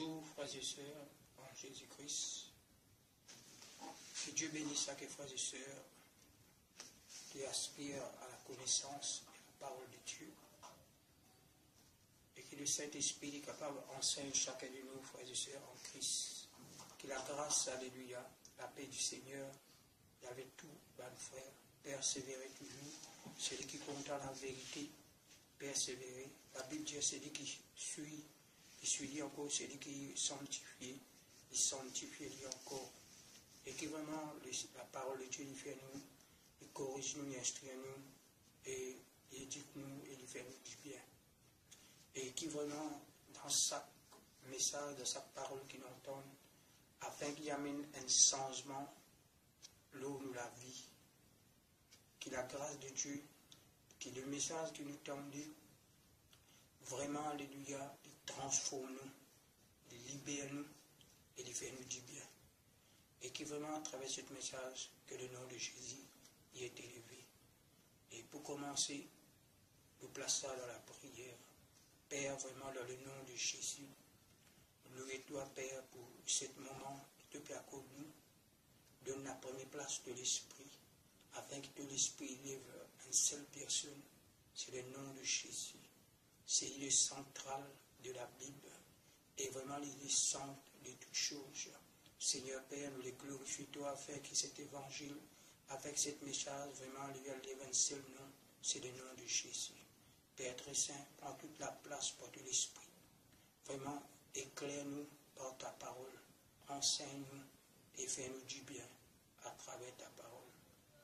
Bonjour frères et sœurs en Jésus-Christ. Que Dieu bénisse chaque frères et sœurs qui aspirent à la connaissance de la parole de Dieu. Et que le Saint-Esprit est capable d'enseigner chacun de nous, frères et sœurs en Christ. Que la grâce, alléluia, la paix du Seigneur, et avec tout, bon frère, persévérer toujours. Celui qui compte dans la vérité, persévérer. La Bible dit celui qui suit. Il suit encore celui qui est sanctifié, il sanctifie encore. Et qui vraiment, la parole de Dieu, il fait nous, il corrige nous, il instruit nous, et il éduque nous, et il fait nous du bien. Et qui vraiment, dans chaque message, dans chaque parole qu'il entend, afin qu'il amène un changement, l'eau nous la vie. Que la grâce de Dieu, que le message que nous tendu, vraiment, alléluia, il transforme nous, il libère nous, et il fait nous du bien. Et qui vraiment, à travers ce message, que le nom de Jésus y est élevé. Et pour commencer, nous plaçons ça dans la prière. Père, vraiment, dans le nom de Jésus, nous et toi, Père, pour ce moment, qui te plaît à nous, donne la première place de l'Esprit, afin que l'Esprit élève une seule personne, c'est le nom de Jésus. C'est l'idée centrale de la Bible et vraiment l'idée centre de toutes choses. Seigneur Père, nous les glorifions toi afin que cet évangile, avec cette message, vraiment lui élève un seul nom, c'est le nom de Jésus. Père très saint, prends toute la place pour tout l'Esprit. Vraiment, éclaire-nous par ta parole, enseigne-nous et fais-nous du bien à travers ta parole.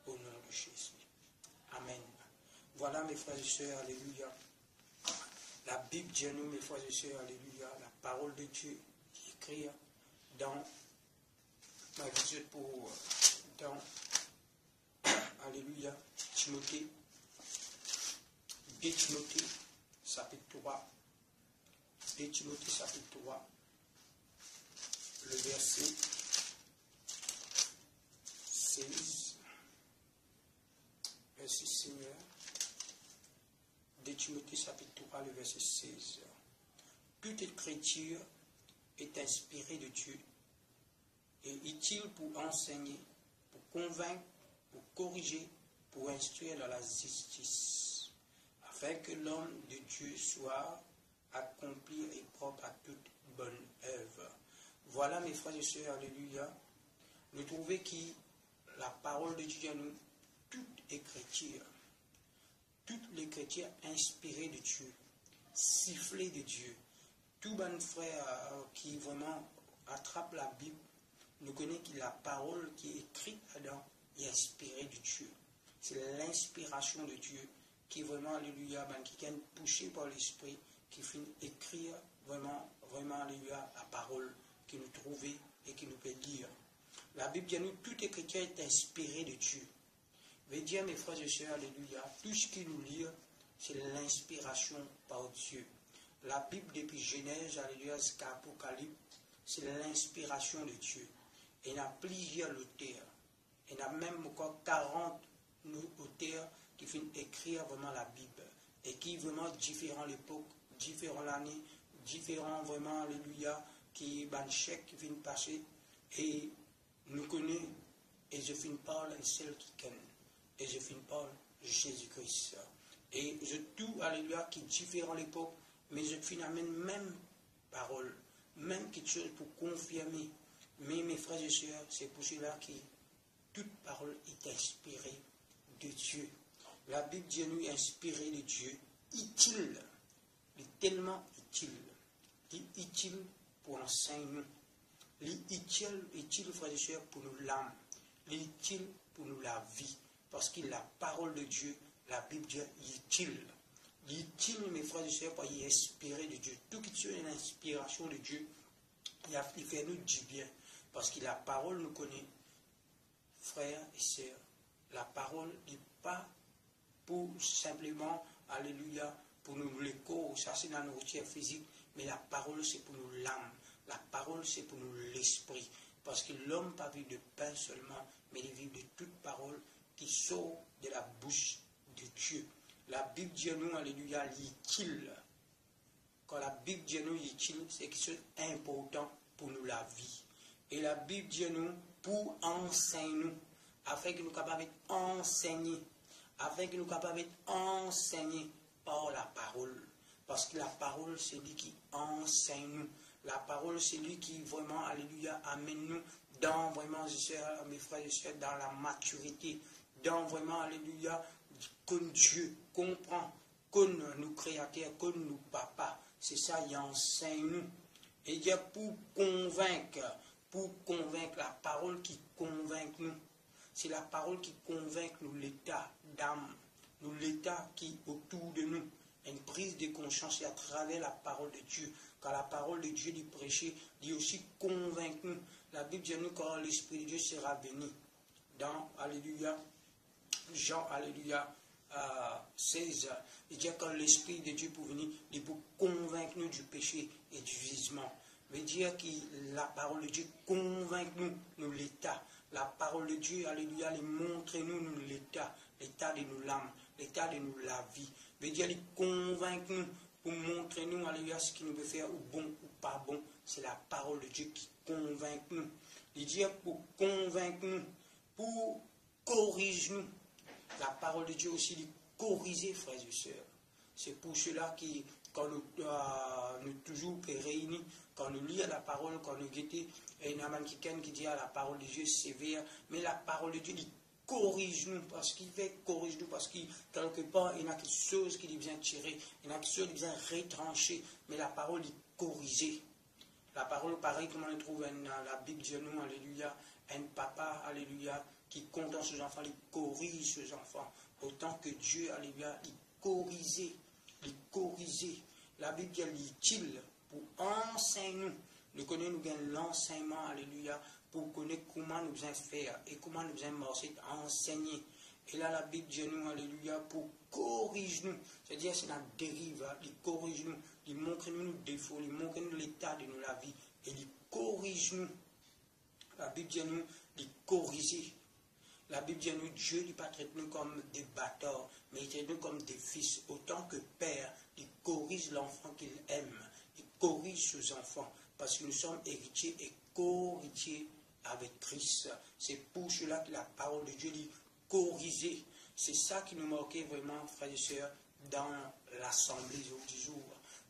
Au nom de Jésus. Amen. Voilà mes frères et sœurs, alléluia. La Bible dit à nous, mes frères et sœurs, alléluia, la parole de Dieu qui écrit dans ma visite pour dans alléluia, Timothée, 2 Timothée, chapitre 3, 2 Timothée, chapitre 3, le verset 16, merci Seigneur. 2 Timothée chapitre 3, le verset 16. Toute écriture est inspirée de Dieu et utile pour enseigner, pour convaincre, pour corriger, pour instruire dans la justice, afin que l'homme de Dieu soit accompli et propre à toute bonne œuvre. Voilà mes frères et sœurs, alléluia. Nous trouvons que la parole de Dieu à nous, toute écriture, toutes les chrétiens inspirés de Dieu, sifflés de Dieu, tout bon frère qui vraiment attrape la Bible, nous connaissons que la parole qui est écrite là-dedans est inspirée de Dieu. C'est l'inspiration de Dieu qui est vraiment, alléluia, qui est poussée par l'Esprit, qui finit écrire vraiment, alléluia, la parole que nous trouvons et qui nous peut lire. La Bible dit à nous, tout les chrétiens est inspiré de Dieu. Veut dire, mes frères et sœurs, alléluia, tout ce qui nous lit, c'est l'inspiration par Dieu. La Bible, depuis Genèse, alléluia, jusqu'à Apocalypse, c'est l'inspiration de Dieu. Il y a plusieurs auteurs. Il y a même encore 40 auteurs qui viennent écrire vraiment la Bible. Et qui vraiment différents l'époque, différents l'année, différents vraiment, alléluia, qui viennent passer. Et nous connaissons, et je finis par un seul qui connaît. Et je finis par Jésus-Christ. Et je tout, alléluia, qui est différent à l'époque, mais je finis la même parole, même quelque chose pour confirmer. Mais mes frères et sœurs, c'est pour cela que toute parole est inspirée de Dieu. La Bible dit nous inspirée de Dieu, utile, il est tellement utile. Il est utile pour enseigner. Il est utile, frères et sœurs, pour nous l'âme. Il est utile pour nous la vie. Parce que la parole de Dieu, la Bible dit, il est utile. Il est utile, mes frères et sœurs, parce qu'il est inspiré de Dieu. Tout qui est l'inspiration de Dieu, il fait nous du bien. Parce que la parole nous connaît, frères et sœurs. La parole n'est pas pour simplement, alléluia, pour nous le corps, ça c'est la nourriture physique, mais la parole c'est pour nous l'âme. La parole c'est pour nous l'esprit. Parce que l'homme pas vit de pain seulement, mais il vit de toute parole qui sort de la bouche de Dieu. La Bible dit à nous, alléluia, l'utile. quand la Bible dit nous utile, c'est quelque chose d'important pour nous la vie. Et la Bible dit nous pour enseigner nous, afin que nous capables d'enseigner, afin que nous capables d'enseigner par la parole. Parce que la parole, c'est lui qui enseigne nous. La parole, c'est lui qui vraiment, alléluia, amène nous dans vraiment, mes frères et sœurs, dans la maturité, dans vraiment, alléluia, comme Dieu comprend, comme nous créateurs, comme nous papas. C'est ça, il enseigne nous. Et il y a pour convaincre la parole qui convainc nous. C'est la parole qui convainc nous, l'état d'âme, nous, l'état qui est autour de nous. Une prise de conscience à travers la parole de Dieu. Quand la parole de Dieu dit prêcher, dit aussi convaincre nous. La Bible dit nous quand l'Esprit de Dieu sera venu. Dans, alléluia, Jean, alléluia, 16, il dit quand l'Esprit de Dieu pour venir, il pour convaincre nous du péché et du jugement. Veut dire que la parole de Dieu convainc nous l'état. La parole de Dieu, alléluia, il montre nous l'état de nos l'âme, l'état de nous la vie. Veut dire il convainc nous pour montrer nous, alléluia, ce qui nous veut faire ou bon ou pas bon. C'est la parole de Dieu qui convainc nous. Il dit pour convaincre nous, pour corriger nous. La parole de Dieu aussi dit corriger, frères et sœurs. C'est pour cela que quand nous toujours réunis, quand nous lisons la parole, quand nous guettons, et il y a un quelqu'un qui dit à la parole de Dieu sévère, mais la parole de Dieu dit corrige-nous, parce qu'il fait corrige-nous, parce que quelque part, il y a quelque chose qui vient tirer, il y a quelque chose qui vient retrancher, mais la parole dit corriger. La parole, pareil, comme on le trouve dans la Bible de nous, alléluia, un papa, alléluia, qui contente ses enfants, il corrige ses enfants, autant que Dieu, alléluia, il corrigeait. La Bible dit utile pour enseigner nous. Nous connaissons l'enseignement, alléluia, pour connaître comment nous devons faire et comment nous devons marcher, enseigner. Et là, la Bible dit nous, alléluia, pour corriger nous. C'est-à-dire, c'est la dérive, il corrige nous, il montre nous nos défauts, il montre nous l'état de nous, la vie, et il corrige nous. La Bible dit nous, il corrige. La Bible dit nous, Dieu ne traite nous comme des bâtards, mais il traite nous comme des fils. Autant que père, il corrige l'enfant qu'il aime. Il corrige ses enfants. Parce que nous sommes héritiers et co-héritiers avec Christ. C'est pour cela que la parole de Dieu dit corriger. C'est ça qui nous manquait vraiment, frères et sœurs, dans l'assemblée du jour.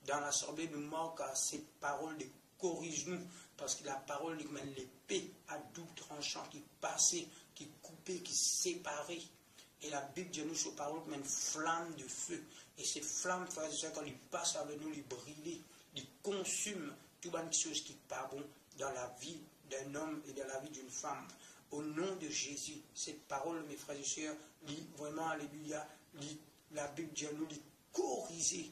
Dans l'assemblée, nous manque cette parole de corrige-nous. Parce que la parole dit même l'épée à double tranchant qui passait, qui coupait, qui séparait. Et la Bible dit nous sur parole comme une flamme de feu. Et ces flammes, frères et sœurs, quand ils passent avec nous, ils brûlent, ils consument toutes les choses qui ne sont pas bonnes dans la vie d'un homme et dans la vie d'une femme. Au nom de Jésus, cette parole, mes frères et sœurs, dit vraiment, alléluia, la Bible dit nous, il corrige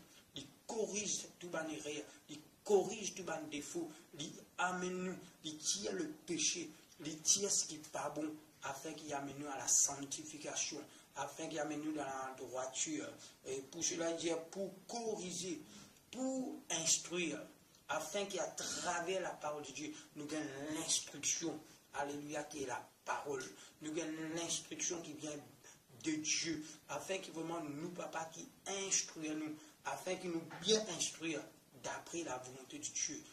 tout les erreurs, il corrige tout les défauts, il amène nous, il tire le péché, il tire ce qui n'est pas bon, afin qu'il amène nous à la sanctification, afin qu'il amène nous dans la droiture. Et pour cela, il dit pour corriger, pour instruire, afin qu'à travers la parole de Dieu, nous gagnons l'instruction, alléluia, qui est la parole. Nous gagnons l'instruction qui vient de Dieu, afin que vraiment nous, papa, qui instruisons nous, afin qu'il nous bien instruire d'après la volonté de Dieu.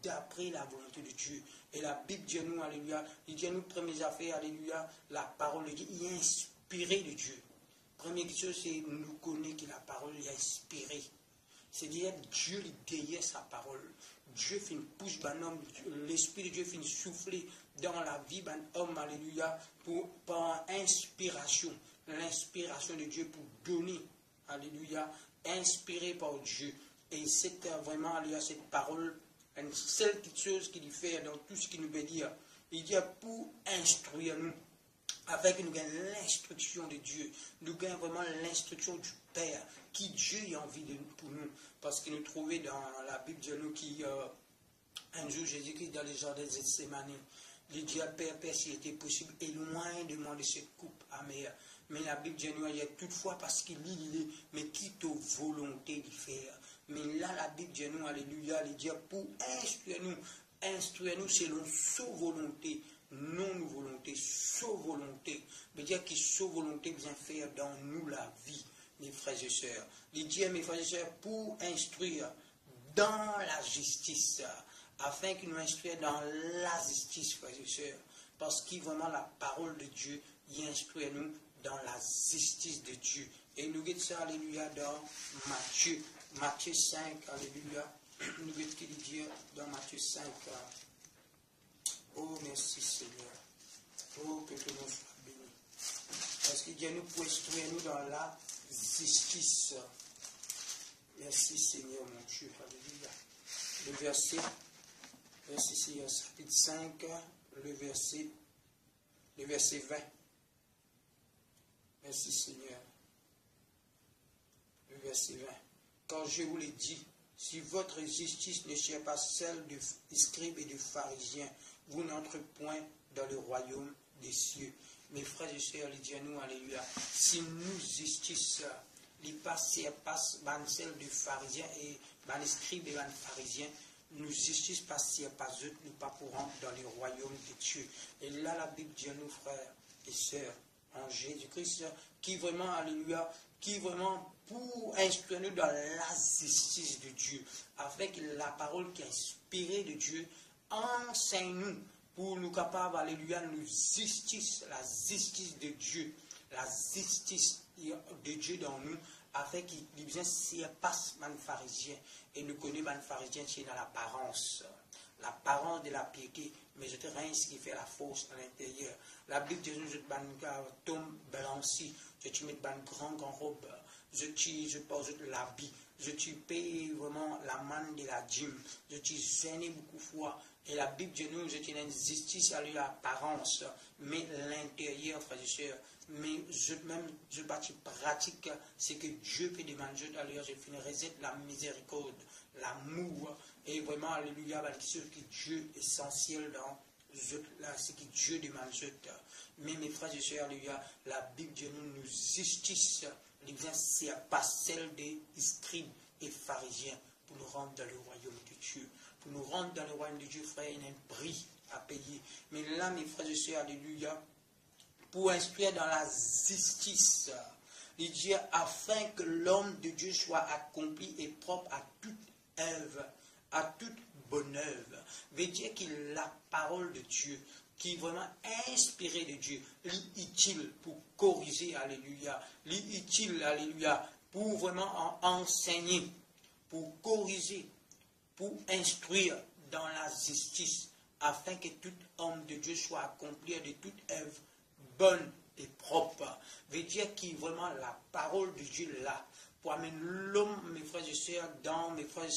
D'après la volonté de Dieu. Et la Bible dit nous, alléluia, il dit nous, premières affaires, alléluia, la parole de Dieu est inspirée de Dieu. Première chose, c'est nous connaître que la parole est inspirée. C'est-à-dire Dieu lui derrière sa parole. Dieu fait une pousse d'un homme, l'Esprit de Dieu fait une souffler dans la vie d'un homme, alléluia, par inspiration. L'inspiration de Dieu pour donner, alléluia, inspiré par Dieu. Et c'est vraiment, alléluia, cette parole, une seule petite chose qu'il fait dans tout ce qu'il nous veut dire. Il dit pour instruire nous, afin que nous gagnons l'instruction de Dieu. Nous gagnons vraiment l'instruction du Père, qui Dieu a envie de pour nous. Parce qu'il nous trouvait dans la Bible de nous qui, un jour, Jésus-Christ, dans les jardins de Gethsémani, il dit à Père, s'il était possible, éloigne-moi de cette coupe amère. Mais la Bible de nous, il y a toutefois, parce qu'il dit, mais quitte aux volontés d'y faire. Mais là, la Bible de nous, alléluia, il dit pour instruire-nous selon sa volonté. Non nos volontés, sa volonté. Mais dire que sa volonté vient faire dans nous la vie, mes frères et sœurs. Il dit, mes frères et sœurs, pour instruire, dans la justice, afin qu'il nous instruise dans la justice, frères et sœurs, parce que vraiment la parole de Dieu y instruit nous dans la justice de Dieu. Et nous guettons ça, alléluia, dans Matthieu 5, alléluia, nous guettons ce qu'il dit dans Matthieu 5. Oh, merci Seigneur. Oh, que ton nom soit béni. Parce que Dieu nous pour instruire nous dans la justice. Merci Seigneur, mon Dieu. Alléluia. Le verset Seigneur, chapitre 5, le verset 20. Merci Seigneur. Le verset 20. Quand je vous l'ai dit, si votre justice ne cherche pas celle des scribes et des pharisiens, vous n'entrez point dans le royaume des cieux. Mes frères et sœurs, les dieux nous, alléluia. Si nous justice, les passés passe celle des pharisiens et les scribes et les pharisiens, nous justice passer pas eux, nous pas pour rentrer dans le royaume des cieux. Et là, la Bible dit à nous, frères et sœurs, en Jésus-Christ, qui vraiment, alléluia, qui vraiment pour instruire nous dans la justice de Dieu, avec la parole qui est inspirée de Dieu, enseigne-nous pour nous capables, alléluia, nous justice, la justice de Dieu, la justice de Dieu dans nous, afin qu'il bien s'y passe les pharisiens, et nous connaissons les pharisiens, c'est dans l'apparence de la piété, mais je te rien ce qui fait la force à l'intérieur. La Bible dit, je te tombe blanchi, je te mets une grande robe, je pose l'habit, je te paye vraiment la manne de la dîme, je te gêne beaucoup de fois. Et la Bible dit, nous, je te une justice à l'apparence, mais l'intérieur, frères et sœurs, mais je pratique ce que Dieu peut demander. D'ailleurs, je finirai la miséricorde, l'amour, et vraiment, alléluia, ce que Dieu est essentiel dans ce que Dieu demande. Mais mes frères et sœurs, alléluia, la Bible dit nous justice, c'est pas celle des scribes et pharisiens pour nous rendre dans le royaume de Dieu. Pour nous rendre dans le royaume de Dieu, frère, il y a un prix à payer. Mais là, mes frères et sœurs, alléluia, pour instruire dans la justice, il dit afin que l'homme de Dieu soit accompli et propre à toute œuvre, à toute bonne œuvre. Veut dire que la parole de Dieu, qui est vraiment inspirée de Dieu, utile pour corriger, alléluia, utile, alléluia, pour vraiment enseigner, pour corriger, pour instruire dans la justice, afin que tout homme de Dieu soit accompli de toute œuvre bonne et propre. Veut dire qu'il vraiment la parole de Dieu là, pour amener l'homme, mes frères et sœurs, dans mes frères et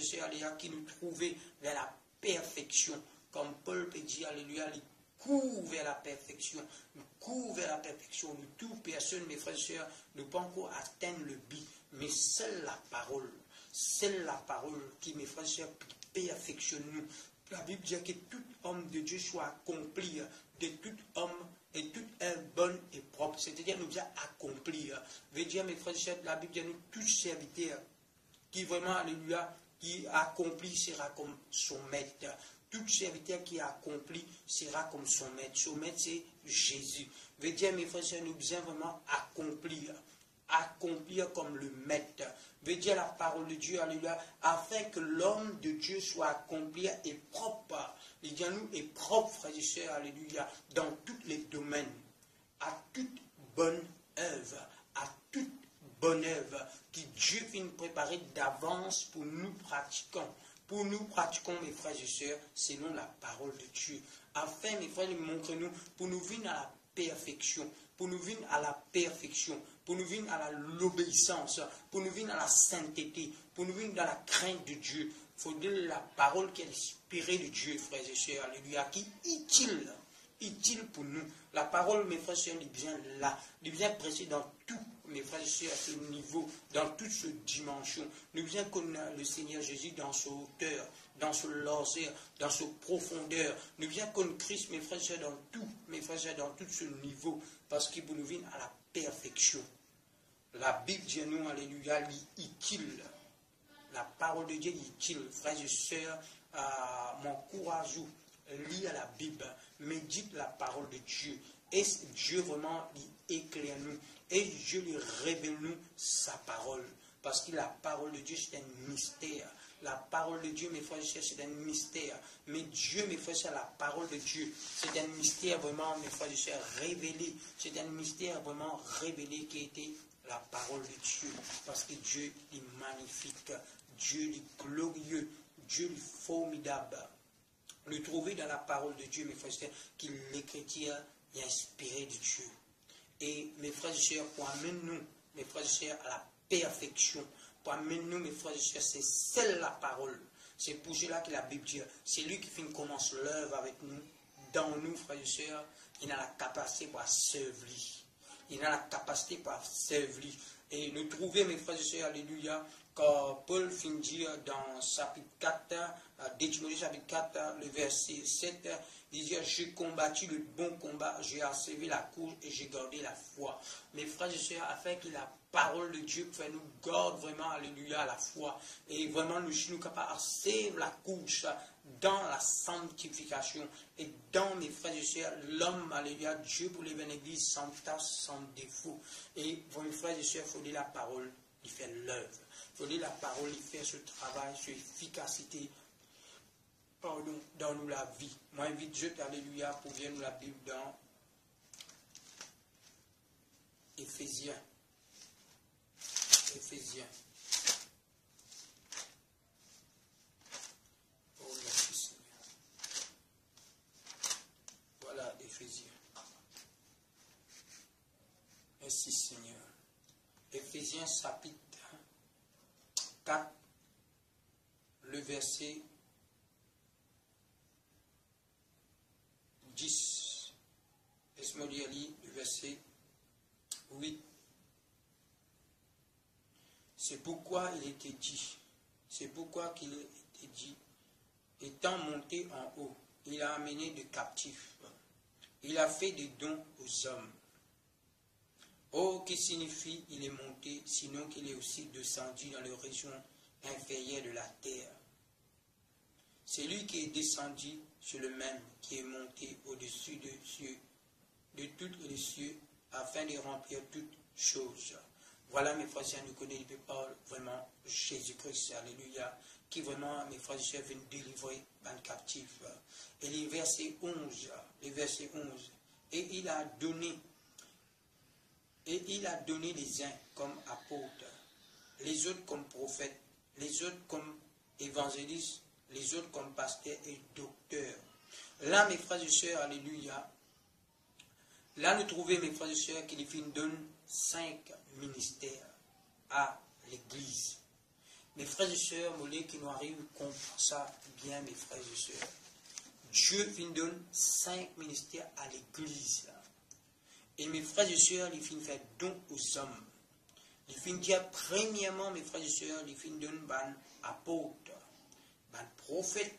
sœurs, qui nous trouvaient vers la perfection. Comme Paul peut dire, alléluia, il court vers la perfection. Nous court vers la perfection. Nous, toute personne, mes frères et sœurs, ne peut encore atteindre le but. Mais c'est la parole qui, mes frères et sœurs, perfectionne nous. La Bible dit que tout homme de Dieu soit accompli de tout homme et toute œuvre bonne et propre. C'est-à-dire nous bien accomplir. Veut dire, mes frères et sœurs, la Bible dit nous tous serviteurs qui vraiment, alléluia, qui accomplit sera comme son maître. Tout serviteur qui accomplit sera comme son maître. Son maître, c'est Jésus. Veut dire, mes frères et sœurs, nous devons vraiment accomplir comme le maître. Veut dire la parole de Dieu, alléluia, afin que l'homme de Dieu soit accompli et propre. Il dit à nous, et propre, frères et sœurs, alléluia, dans tous les domaines, à toute bonne œuvre, que Dieu vient préparer d'avance pour nous pratiquons. Pour nous pratiquons, mes frères et sœurs, selon la parole de Dieu. Afin, mes frères, montrez-nous, pour nous venir à la perfection, pour nous venir à la perfection, pour nous venir à l'obéissance, pour nous venir à la sainteté, pour nous venir dans la crainte de Dieu. Il faut dire la parole qui est inspirée de Dieu, frères et sœurs, alléluia, qui est utile pour nous. La parole, mes frères et sœurs, est bien là, est bien pressée dans tout, mes frères et sœurs, à ce niveau, dans toute cette dimension. Nous bien connaître le Seigneur Jésus dans sa hauteur, dans sa largeur, dans sa profondeur. Nous bien connaître Christ, mes frères et sœurs, dans tout, mes frères et sœurs, dans tout ce niveau, parce qu'il nous vient à la perfection. La Bible dit à nous, alléluia, utile. La parole de Dieu est utile. Frères et sœurs, mon courage, lis à la Bible, médite la parole de Dieu. Et Dieu vraiment éclaire nous. Et Dieu lui révèle nous sa parole. Parce que la parole de Dieu, c'est un mystère. La parole de Dieu, mes frères et sœurs, c'est un mystère. Mais Dieu, mes frères et sœurs, la parole de Dieu, c'est un mystère vraiment, mes frères et sœurs, révélé. C'est un mystère vraiment révélé qui a été la parole de Dieu. Parce que Dieu est magnifique, Dieu est glorieux, Dieu est formidable. Le trouver dans la parole de Dieu, mes frères et sœurs, que l'écriture est inspirée de Dieu. Et mes frères et sœurs, pour amener nous, mes frères et sœurs, à la perfection, pour amener nous, mes frères et sœurs, c'est celle la parole. C'est pour cela que la Bible dit, c'est lui qui commence l'œuvre avec nous, dans nous, frères et sœurs, il a la capacité pour servir. Il a la capacité pour servir. Et le trouver, mes frères et sœurs, alléluia, quand Paul finit dire dans chapitre 4, 2 Timothée chapitre 4, le verset 7, il dit, j'ai combattu le bon combat, j'ai achevé la course et j'ai gardé la foi. Mes frères et sœurs, afin que la parole de Dieu nous garde vraiment, alléluia, à la foi. Et vraiment, nous sommes capables d'achever la course dans la sanctification. Et dans, mes frères et sœurs, l'homme, alléluia, Dieu pour les églises sans tache, sans défaut. Et pour mes frères et sœurs, il faut lire la parole, il fait l'œuvre. Il faut lire la parole, il fait ce travail, cette efficacité. Pardon, dans nous la vie. Moi, invite Dieu, alléluia, pour venir nous la Bible dans Éphésiens. Éphésiens. Oh, merci Seigneur. Voilà, Éphésiens. Merci Seigneur. Éphésiens chapitre 4, le verset 10. Laisse-moi lire le verset 8. C'est pourquoi il était dit, c'est pourquoi qu'il était dit, étant monté en haut, il a amené des captifs, il a fait des dons aux hommes. Oh, qui signifie il est monté, sinon qu'il est aussi descendu dans les régions inférieures de la terre. C'est lui qui est descendu sur le même, qui est monté au-dessus des cieux, de tous les cieux, afin de remplir toutes choses. Voilà, mes frères et sœurs, nous connaissons vraiment Jésus-Christ, alléluia, qui vraiment, mes frères et sœurs, viennent délivrer un captif. Et le verset 11, et il a donné les uns comme apôtres, les autres comme prophètes, les autres comme évangélistes, les autres comme pasteurs et docteurs. Là, mes frères et sœurs, alléluia, là, nous trouvons, mes frères et sœurs, qu'il donne 5 ministères à l'Église. Mes frères et sœurs, moulez qui nous arrivent à comprendre ça bien, mes frères et sœurs. Dieu donne 5 ministères à l'Église. Et mes frères et sœurs, il finit faire don aux hommes. Il finit dire, premièrement, mes frères et sœurs, il finit donner ban apôtre, ban prophète.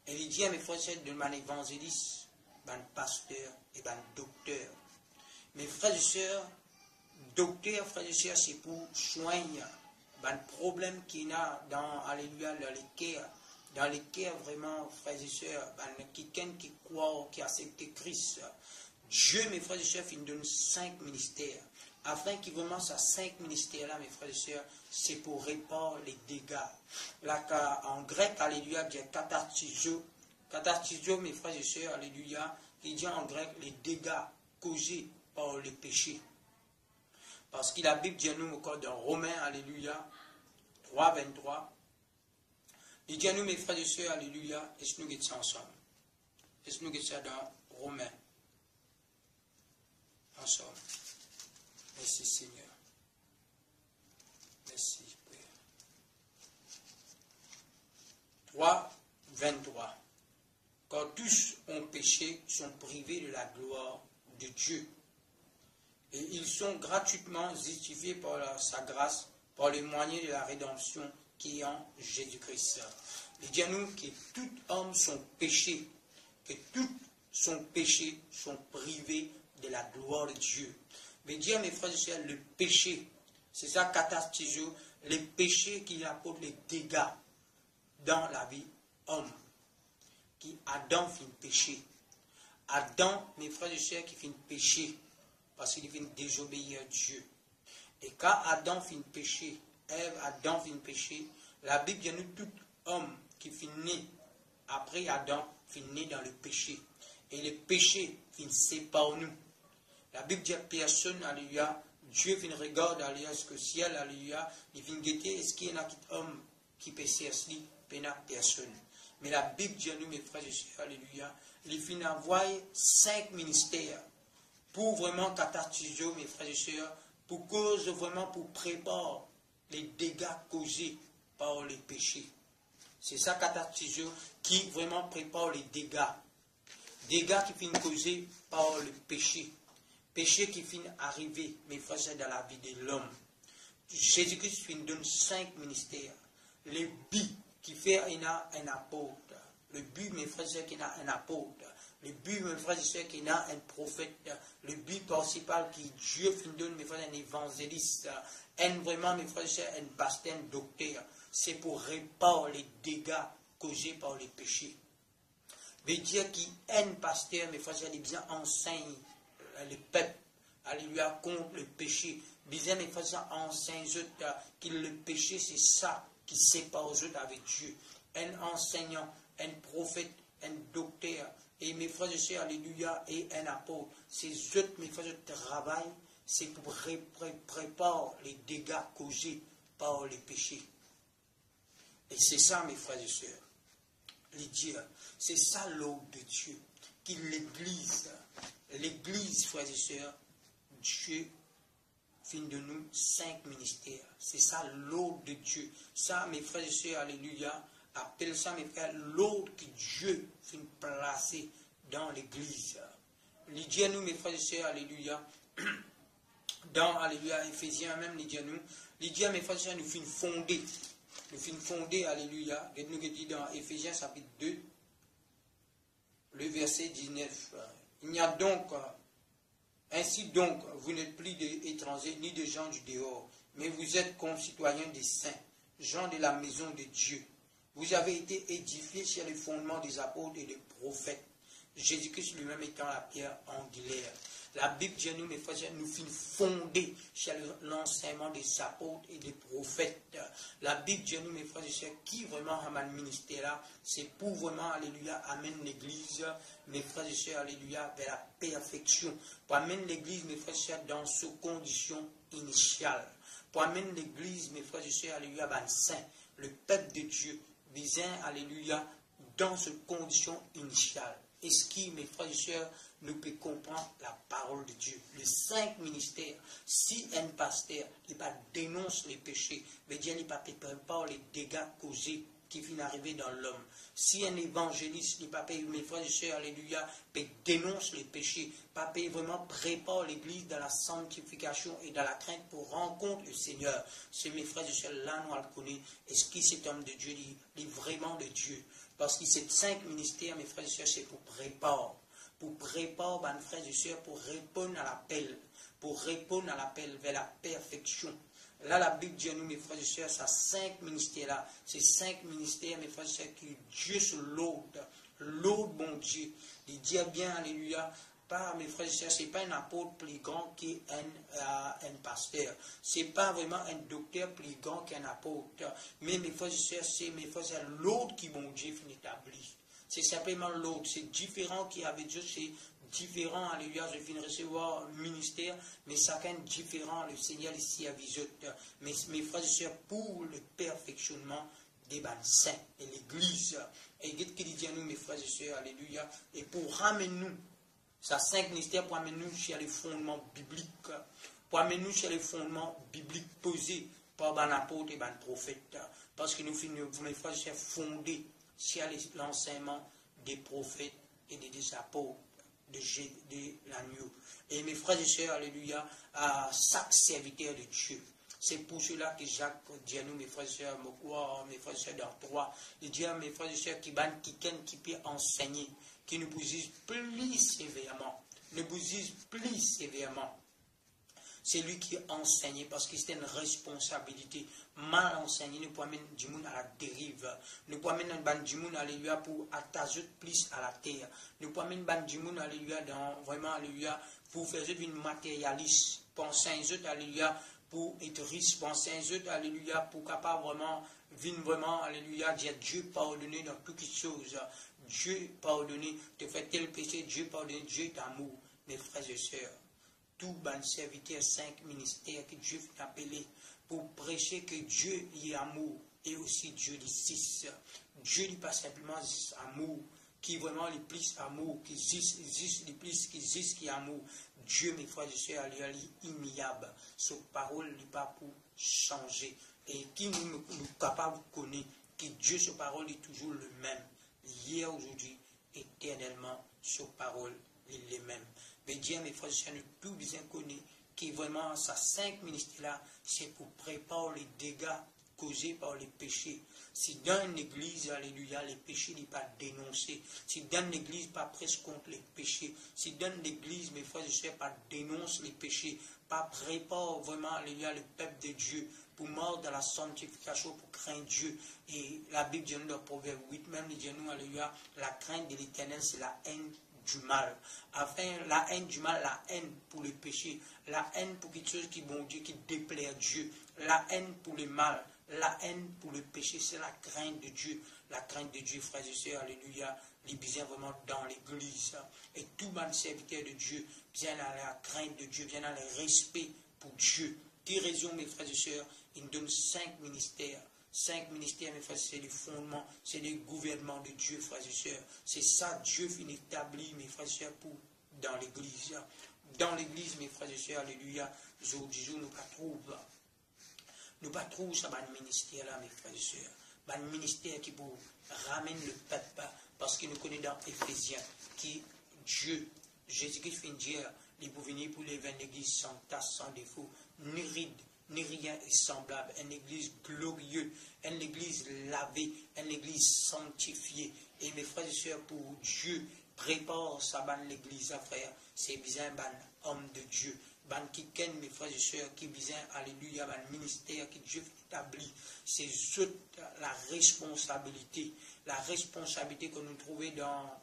Et il dit à mes frères et sœurs, ban évangéliste, ban pasteur et ban docteur. Mes frères et sœurs, docteur, frères et sœurs, c'est pour soigner ban problème qu'il y a dans, alléluia, dans les cœurs, vraiment, frères et sœurs, quelqu'un qui croit, qui accepte Christ. Dieu, mes frères et sœurs, il nous donne 5 ministères. Afin qu'il vraiment, ces 5 ministères-là, mes frères et sœurs, c'est pour réparer les dégâts. Là, en grec, alléluia, il dit katartizo. Katartizo, mes frères et sœurs, alléluia, il dit en grec les dégâts causés par les péchés. Parce que la Bible dit à nous, au code de Romains, alléluia, 3, 23, il dit à nous, mes frères et sœurs, alléluia, est-ce que nous guettons ça ensemble? Est-ce que nous guettons ça dans Romains? Ensemble. Merci Seigneur. Merci Père. 3, 23. Quand tous ont péché, sont privés de la gloire de Dieu. Et ils sont gratuitement justifiés par sa grâce, par le moyen de la rédemption qui est en Jésus-Christ. Il dit à nous que tout homme sont péchés, que tous sont péchés, sont privés de la gloire de Dieu. Mais dire, mes frères et sœurs, le péché, c'est ça, catastrophe, les péchés qui apportent les dégâts dans la vie homme. Qui Adam finit péché. Adam, mes frères et sœurs, qui finit péché, parce qu'il finit désobéir à Dieu. Et quand Adam finit péché, Adam fin péché, la Bible dit nous tout homme qui finit après Adam finit dans le péché. Et le péché fin sépare nous. La Bible dit personne, alléluia, Dieu fin regarde, alléluia, ce que le ciel, alléluia, il fin guetter, est-ce qu'il y en a qui homme qui peut servir, il n'y a personne. Mais la Bible dit à nous, mes frères et sœurs, alléluia, il fin envoyer 5 ministères pour vraiment cathartiser, mes frères et sœurs, pour cause vraiment pour préparer les dégâts causés par les péchés. C'est ça cathartiser qui vraiment prépare les dégâts. Dégâts qui finissent causés par le péché. Péché qui finit arriver, mes frères et sœurs, dans la vie de l'homme. Jésus-Christ finit donne 5 ministères. Le but qui fait un apôtre. Le but, mes frères et sœurs, qu'il a un apôtre. Le but, mes frères et sœurs, qu'il a un prophète. Le but principal qui Dieu finit donne, mes frères, un évangéliste. Vraiment, mes frères et sœurs, un pasteur, un docteur. C'est pour réparer les dégâts causés par les péchés. Veut dire qu'un pasteur, mes frères et sœurs, il bien enseigne le peuple, alléluia, contre le péché. Bien, mes frères et sœurs, enseigne que le péché, c'est ça qui sépare les autres avec Dieu. Un enseignant, un prophète, un docteur, et mes frères et sœurs, alléluia, et un apôtre. Ces autres, mes frères et sœurs, travaillent, c'est pour préparer les dégâts causés par les péchés. Et c'est ça, mes frères et sœurs, les dieux, c'est ça l'ordre de Dieu, qu'il l'Église, frères et sœurs, Dieu fin de nous 5 ministères. C'est ça l'ordre de Dieu. Ça, mes frères et sœurs, alléluia, appelle ça, mes frères, l'ordre que Dieu fin placer dans l'Église. Il dit à nous, mes frères et sœurs, alléluia, dans, alléluia, Éphésiens même, il dit à nous, il dit à mes frères et sœurs, nous fin fonder. Nous fin fonder, alléluia, nous dit dans Éphésiens chapitre 2, le verset 19. Il n'y a donc, ainsi donc, vous n'êtes plus d'étrangers ni de gens du dehors, mais vous êtes concitoyens des saints, gens de la maison de Dieu. Vous avez été édifiés sur les fondements des apôtres et des prophètes, Jésus-Christ lui-même étant la pierre angulaire. La Bible dit à nous, mes frères et sœurs, nous finissons fondés sur l'enseignement des apôtres et des prophètes. La Bible dit à nous, mes frères et sœurs, qui vraiment a le ministère là, c'est pour vraiment, alléluia, amener l'Église, mes frères et sœurs, alléluia, vers la perfection. Pour amener l'Église, mes frères et sœurs, dans ses conditions initiales. Pour amener l'Église, mes frères et sœurs, alléluia, ben saint, le peuple de Dieu, visant, alléluia, dans ses conditions initiales. Est-ce qui, mes frères et sœurs, nous peut comprendre la parole de Dieu? Les 5 ministères, si un pasteur, il pas dénonce les péchés, veut dire il pas prépare les dégâts causés qui viennent arriver dans l'homme. Si un évangéliste, il pas mes frères et sœurs, alléluia, peut dénonce les péchés, pas vraiment prépare l'Église dans la sanctification et dans la crainte pour rencontrer le Seigneur. C'est mes frères et sœurs, là nous le connaissons. Est-ce que cet homme de Dieu il est vraiment de Dieu? Parce que ces 5 ministères, mes frères et sœurs, c'est pour préparer. Pour préparer, mes frères et sœurs, pour répondre à l'appel. Pour répondre à l'appel vers la perfection. Là, la Bible dit à nous, mes frères et sœurs, ces 5 ministères-là, ces 5 ministères, mes frères et sœurs, qui Dieu sur l'autre, bon Dieu. Il dit bien, alléluia, pas, mes frères et sœurs, ce n'est pas un apôtre plus grand qu'un pasteur. Ce n'est pas vraiment un docteur plus grand qu'un apôtre. Mais mes frères et sœurs, c'est mes frères et sœurs, l'autre qui, mon Dieu, finit établi. C'est simplement l'autre. C'est différent qui avec Dieu, c'est différent. Alléluia, je viens de recevoir le ministère, mais chacun est différent. Le Seigneur ici a visé. Mais mes frères et sœurs, pour le perfectionnement des saints et l'Église. Et qu'est-ce qu'il dit à nous, mes frères et sœurs, alléluia, et pour ramener nous, ça 5 ministères pour amener nous sur les fondements bibliques, pour amener nous sur les fondements bibliques posés par les apôtres et les prophètes. Parce que nous finissons, mes frères et sœurs, fondés sur l'enseignement des prophètes et des apôtres de l'agneau. Et mes frères et sœurs, alléluia, à chaque serviteur de Dieu. C'est pour cela que Jacques dit à nous, mes frères et sœurs, mes frères et sœurs dans 3, il dit à mes frères et sœurs qui peut enseigner, qui nous bousille plus sévèrement, C'est lui qui enseigne, parce que c'est une responsabilité. Mal enseigné, nous pouvons amener du monde à la dérive. Nous pouvons amener du monde, alléluia, pour attacher plus à la terre. Nous pouvons amener du monde, alléluia, dans vraiment, alléluia, pour faire une matérialiste. Penser aux autres, alléluia, pour être riche, bon, c'est un autres, alléluia, pour capable vraiment, vivre vraiment, alléluia, dire Dieu pardonner dans toutes les choses. Dieu pardonner, te fait tel péché, Dieu pardonner, Dieu est amour, mes frères et sœurs. Tout bon serviteur, 5 ministères que Dieu a appelé pour prêcher que Dieu est amour et aussi Dieu dit 6. Dieu n'est pas simplement amour, qui vraiment les plus amour, qui existe les plus qui existe qui amour. Dieu, mes frères et sœurs, est immuable. Sa parole n'est pas pour changer. Et qui nous capable de connaître que Dieu, sa parole est toujours le même. Hier, aujourd'hui, éternellement, sa parole est le même. Mais Dieu, mes frères et sœurs, nous tout bien connaître que vraiment, ces 5 ministères-là, c'est pour préparer les dégâts causés par les péchés. Si dans une église, alléluia, les péchés n'est pas dénoncés, si dans une église pas presque contre les péchés, si dans une église, mes frères et sœurs, pas dénonce les péchés, pas prépare vraiment, alléluia, le peuple de Dieu pour mort dans la sanctification, pour craindre Dieu. Et la Bible dit dans le Proverbe 8, même dit nous, alléluia, la crainte de l'Éternel, c'est la haine du mal. Enfin, la haine du mal, la haine pour le péché, la haine pour quelque chose qui est bon Dieu, qui déplaît à Dieu, la haine pour le mal, la haine pour le péché, c'est la crainte de Dieu. La crainte de Dieu, frères et sœurs, alléluia, les bien vraiment dans l'église. Et tout bon serviteur de Dieu vient dans la crainte de Dieu, vient dans le respect pour Dieu. Des raisons, mes frères et sœurs, il nous donne 5 ministères. 5 ministères, mes frères et sœurs, c'est les fondements, c'est les gouvernements de Dieu, frères et sœurs. C'est ça, Dieu finit établi, mes frères et sœurs, pour dans l'église. Dans l'église, mes frères et sœurs, alléluia, aujourd'hui, nous ne pas trop ça, le ministère là, mes frères et sœurs. Le ministère qui pour ramener le peuple, parce qu'il nous connaît dans Éphésiens, qui Dieu, Jésus-Christ finit dire, il peut venir pour les 20 églises sans tache, sans défaut, ni ride, ni rien est semblable. Une église glorieuse, une église lavée, une église sanctifiée. Et mes frères et sœurs, pour Dieu, prépare sa bonne l'église, frère. C'est bien un homme de Dieu. Ban qui ken, mes frères et sœurs, qui bien, alléluia, ban ministère qui Dieu établit. C'est la responsabilité que nous trouvons dans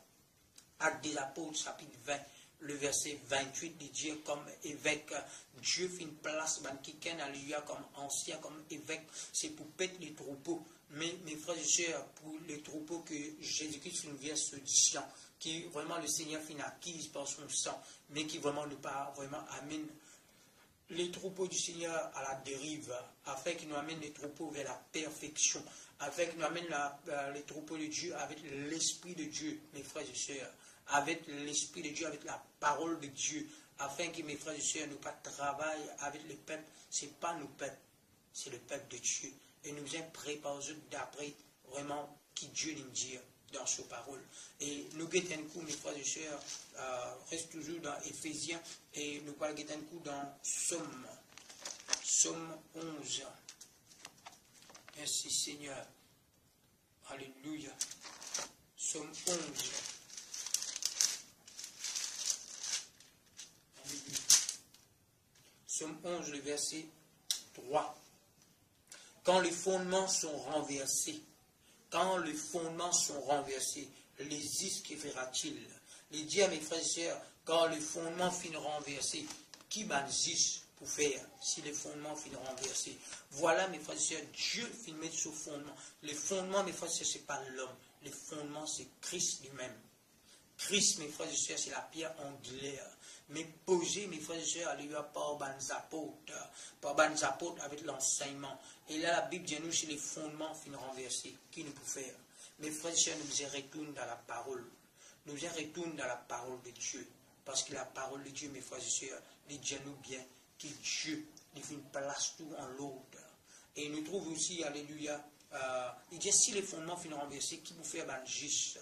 Actes des Apôtres, chapitre 20. Le verset 28 dit Dieu comme évêque, Dieu fait une place, qui ken, alléluia, comme ancien, comme évêque, c'est pour pète les troupeaux. Mais mes frères et sœurs, pour les troupeaux que Jésus-Christ fait une verse audition, qui vraiment le Seigneur fait acquise par son sang, mais qui vraiment ne pas vraiment amène les troupeaux du Seigneur à la dérive, afin qu'il nous amène les troupeaux vers la perfection, afin qu'il nous amène les troupeaux de Dieu avec l'Esprit de Dieu, mes frères et sœurs, avec l'Esprit de Dieu, avec la parole de Dieu, afin que mes frères et sœurs ne pas travaillent avec le peuple. Ce n'est pas nos peuples, c'est le peuple de Dieu. Et nous sommes préparés d'après vraiment qui Dieu nous dit dans sa parole. Et nous guettons un coup, mes frères et sœurs, reste toujours dans Éphésiens, et nous parlons un coup dans Somme 11. Merci Seigneur. Alléluia. Somme 11. Somme 11, le verset 3. Quand les fondements sont renversés, les is que fera-t-il? Les dit à mes frères et sœurs, quand les fondements finissent renversés, qui banzis pour faire si les fondements finissent renversés? Voilà, mes frères et sœurs, Dieu finit mettre ce fondement. Les fondements, mes frères et sœurs, ce n'est pas l'homme. Les fondements, c'est Christ lui-même. Christ, mes frères et sœurs, c'est la pierre angulaire. Mais posé, mes frères et sœurs, alléluia, par les apôtres avec l'enseignement. Et là, la Bible dit nous, si les fondements finissent renversés, qui nous peut faire? Mes frères et sœurs, nous y retournons dans la parole. Nous y retournons dans la parole de Dieu. Parce que la parole de Dieu, mes frères et sœurs, il dit nous bien que Dieu, il fait une place tout en l'autre. Et nous trouvons aussi, alléluia, il dit si les fondements finissent renversés, qui peut faire juste?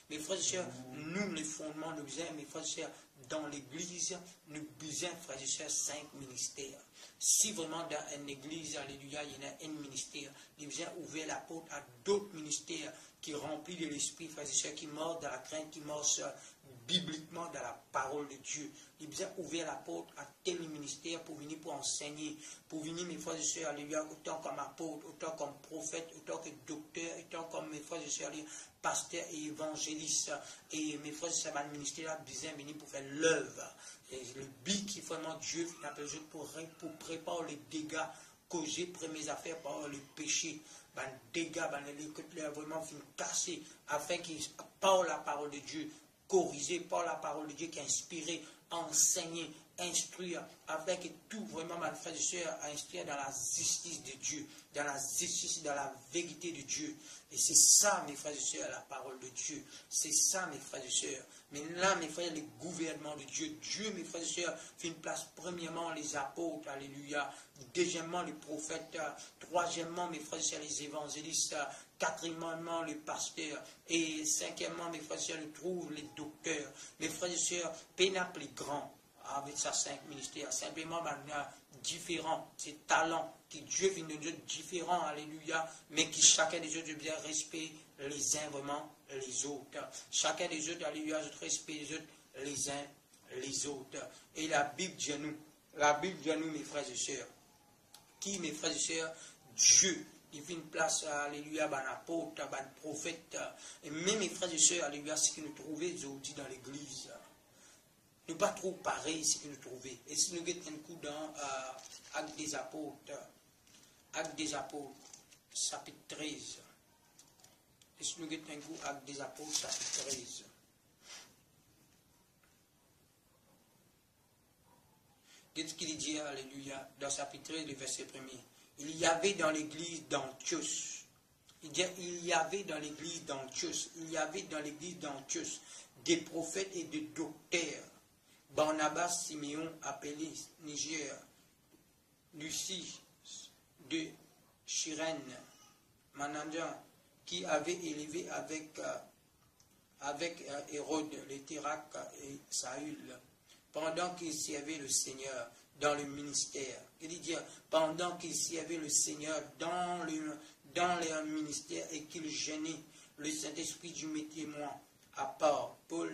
Mes frères et sœurs, nous, les fondements, nous besoin, mes frères et sœurs, dans l'église, nous besoin, frères et sœurs, 5 ministères. Si vraiment dans une église, alléluia, il y a un ministère, il besoin ouvrir la porte à d'autres ministères qui remplissent de l'esprit, frères et sœurs, qui mordent dans la crainte, qui mordent bibliquement dans la parole de Dieu. Il besoin ouvrir la porte à tel ministère pour venir pour enseigner, pour venir, mes frères et sœurs, alléluia, autant comme apôtre, autant comme prophète, autant que docteur, autant comme mes frères et sœurs, pasteur et évangéliste. Et mes frères et sœurs, le ministère a besoin de venir pour faire l'œuvre. Et le but qui vraiment Dieu a besoin pour préparer les dégâts causés par mes affaires par le péché. Ben, dégâts, ben, vraiment casser afin qu'il par la parole de Dieu, corriger par la parole de Dieu qui a inspiré, enseigné, instruire, afin que tout vraiment, mes frères et sœurs, instruire dans la justice de Dieu, dans la justice, dans la vérité de Dieu. Et c'est ça, mes frères et sœurs, la parole de Dieu. C'est ça, mes frères et sœurs. Mais là, mes frères, le gouvernement de Dieu. Dieu, mes frères et sœurs, fait une place, premièrement, les apôtres, alléluia. Deuxièmement, les prophètes. Troisièmement, mes frères et sœurs, les évangélistes. Quatrièmement, les pasteurs. Et cinquièmement, mes frères et sœurs, nous trouvent les docteurs. Mes frères et sœurs, Pénap les grands, avec sa 5 ministères, simplement différents, ces talents, qui Dieu vient de Dieu différents, alléluia, mais qui chacun des autres bien respect les uns vraiment les autres. Chacun des autres, alléluia, je respecte les autres les uns les autres. Et la Bible dit à nous, mes frères et sœurs, qui, mes frères et sœurs, Dieu, il fait une place, alléluia, ben apôtre, ben prophète, et même mes frères et sœurs, alléluia, ce que nous trouvons aujourd'hui dans l'église. Nous pas trop pareil ce que nous trouvons. Et si nous mettons un coup dans Actes des Apôtres, chapitre 13. Et si nous mettons un coup Actes des Apôtres, chapitre 13. Qu'est-ce qu'il dit, alléluia, dans chapitre 13, le verset 1er. Il y avait dans l'église d'Antioche, il y avait dans l'église d'Antioche des prophètes et des docteurs. Barnabas, Siméon, appelé Niger, Lucie de Cyrène, Manajan, qui avait élevé avec Hérode, les Théraques et Saül, pendant qu'il servait le Seigneur dans le ministère. Il dit, pendant qu'il servait le Seigneur dans le ministère et qu'il gênait, le Saint-Esprit du témoin à part, Paul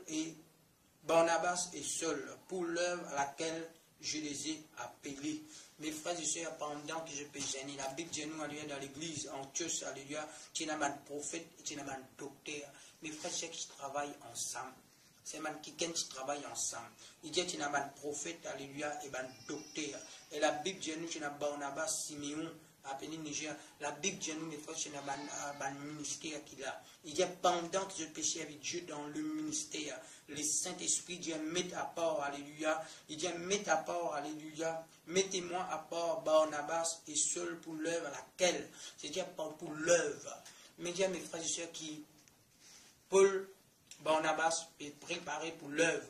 et Barnabas et Saul, pour l'œuvre à laquelle je les ai appelés. Mes frères et sœurs, pendant que je peux gêner, la Bible dit nous, alléluia, dans l'église, en Antioche, alléluia, tu n'as pas de prophète, tu n'as pas de docteur. Mes frères et sœurs qui travaillent ensemble. C'est man qui travaillent ensemble. Il dit tu n'as pas de prophète, alléluia, et pas de docteur. Et la Bible dit nous, tu n'as pas Barnabas, Siméon, appelé Niger. La Bible dit nous, mes frères, tu n'as pas de ministère qu'il a. Il dit pendant que je péchais avec Dieu dans le ministère, le Saint-Esprit dit mets à part, alléluia. Il dit mets à part, alléluia. Mettez-moi à part Barnabas et Saul pour l'œuvre à laquelle, c'est-à-dire pour l'œuvre. Mais il y a mes frères et sœurs qui, Paul, Barnabas est préparé pour l'œuvre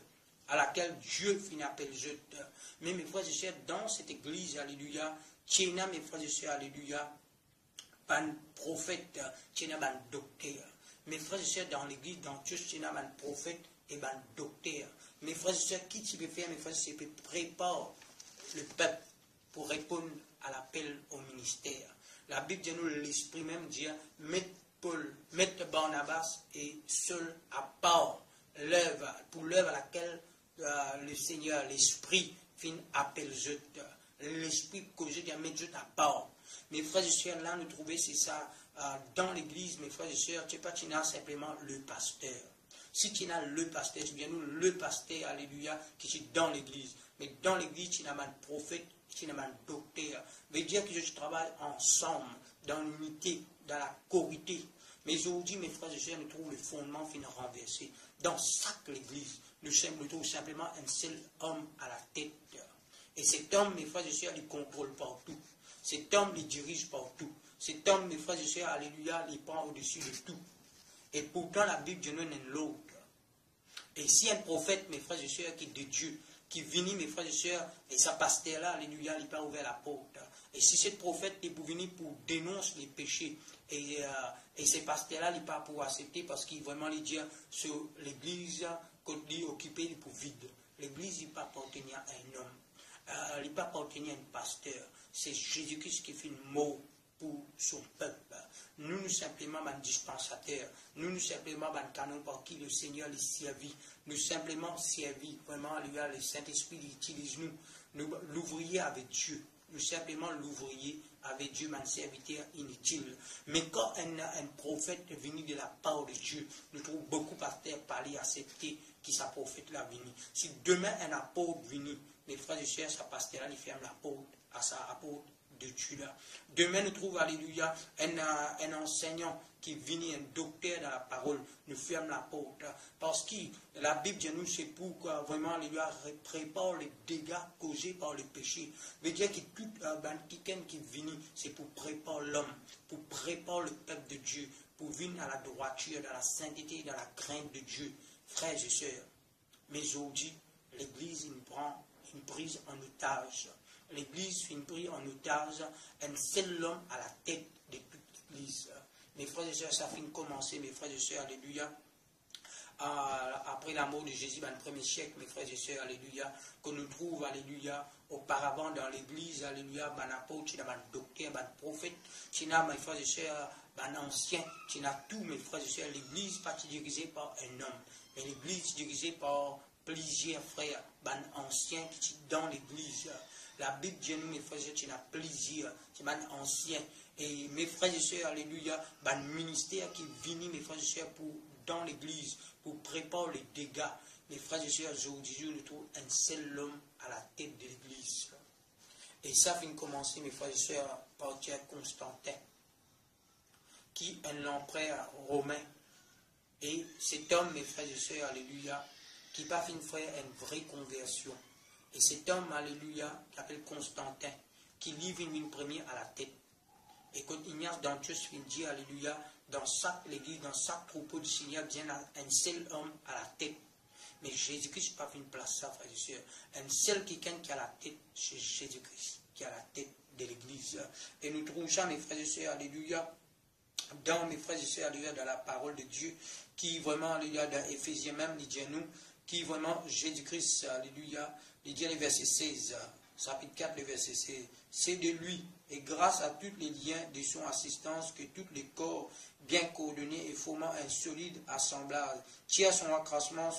à laquelle Dieu finit appel jeune. Mais mes frères et sœurs, dans cette église, alléluia, tu n'as, mes frères et sœurs, alléluia, pas de prophète, tu n'as pas de docteur. Mes frères et sœurs, dans l'église, dans Dieu, tu n'as pas de prophète et pas de docteur. Mes frères et sœurs, qui tu peux faire, mes frères et sœurs, prépare le peuple pour répondre à l'appel au ministère. La Bible dit nous, l'Esprit même dit, mettre Barnabas et Saul à part pour l'œuvre à laquelle le Seigneur, l'Esprit, fin appel jeune. L'Esprit que je dis à mettre jeune à part. Mes frères et sœurs, là, nous trouvons, c'est ça, dans l'église, mes frères et sœurs, tu n'es pas simplement le pasteur. Si tu as le pasteur, c'est bien nous, le pasteur, alléluia, qui est dans l'église. Mais dans l'église, tu n'as pas de prophète, tu n'as pas de docteur. Mais dire que je travaille ensemble, dans l'unité, dans la corité. Mais aujourd'hui, mes frères et sœurs, nous trouvons le fondement fin renversé. Dans chaque église, nous trouvons simplement un seul homme à la tête. Et cet homme, mes frères et sœurs, il contrôle partout. Cet homme, il dirige partout. Cet homme, mes frères et sœurs, alléluia, il prend au-dessus de tout. Et pourtant, la Bible dit nous n'est l'autre. Et si un prophète, mes frères et sœurs, qui est de Dieu, qui vient, mes frères et sœurs, et sa pasteur là, alléluia, il n'a pas ouvert la porte. Et si ce prophète est pour venir pour dénoncer les péchés, et ces pasteurs-là, il pas pour accepter parce qu'il vraiment les dit sur l'église, qu'on dit occupé pour vide. L'église, il ne peut pas appartenir à un homme. Il ne peut pas appartenir à un pasteur. C'est Jésus-Christ qui fait un mot pour son peuple. Nous simplement un dispensateur. Nous simplement un canon par qui le Seigneur les servit. Nous simplement servi. Vraiment, le Saint-Esprit utilise nous. L'ouvrier avec Dieu. Nous simplement l'ouvrier avec Dieu, un serviteur inutile. Mais quand un prophète est venu de la part de Dieu, nous trouvons beaucoup de pasteurs parler, accepter qui sa prophète l'a venu. Si demain un apôtre venu, mes frères et sœurs, sa pasteur, il ferme la porte à sa apôtre de Dieu là. Demain, nous trouvons, alléluia, un enseignant qui vient, un docteur dans la parole, nous ferme la porte. Parce que la Bible dit nous, c'est pourquoi vraiment, alléluia, prépare les dégâts causés par le péché. Veut dire que tout quelqu'un qui vient, c'est pour préparer l'homme, pour préparer le peuple de Dieu, pour venir à la droiture, dans la sainteté, dans la crainte de Dieu. Frères et sœurs, mais aujourd'hui, l'Église nous prend une prise en otage. L'Église fait une prise en otage, un seul homme à la tête de toute l'Église. Mes frères et sœurs, ça finit de commencer, mes frères et sœurs, alléluia. Après la mort de Jésus dans le premier siècle, mes frères et sœurs, alléluia, que nous trouvons, alléluia, auparavant dans l'Église, alléluia, ban apôtre, ban docteur, ban prophète, mes frères et sœurs, ban ancien, tout, mes frères et sœurs, l'Église pas dirigée par un homme, mais l'Église dirigée par plusieurs frères, ban anciens qui sont dans l'Église. La Bible dit nous, mes frères et sœurs, tu as plaisir, c'est ban ancien. Et mes frères et sœurs, alléluia, ban ministère qui vient, mes frères et sœurs, dans l'église, pour préparer les dégâts. Mes frères et sœurs, aujourd'hui, nous trouvons un seul homme à la tête de l'église. Et ça vient commencer, mes frères et sœurs, par Constantin, qui est un empereur romain. Et cet homme, mes frères et sœurs, alléluia, qui pas fait une vraie conversion. Et cet homme, alléluia, qui s'appelle Constantin, qui livre une première à la tête. Et quand Ignace d'Antioche dit, alléluia, dans chaque église, dans chaque troupeau du Seigneur, vient un seul homme à la tête. Mais Jésus-Christ n'a pas fait une place, ça, frères et sœurs. Un seul quelqu'un qui a la tête, c'est Jésus-Christ, qui a la tête de l'église. Et nous trouvons ça, mes frères et sœurs, alléluia, dans mes frères et sœurs, alléluia, dans la parole de Dieu, qui vraiment, alléluia, dans Éphésiens même, il dit à nous, qui vraiment, Jésus-Christ, alléluia, il dit le verset 16, chapitre 4, le verset 16, c'est de lui, et grâce à tous les liens de son assistance, que tous les corps, bien coordonnés et formant un solide assemblage, tire son accroissement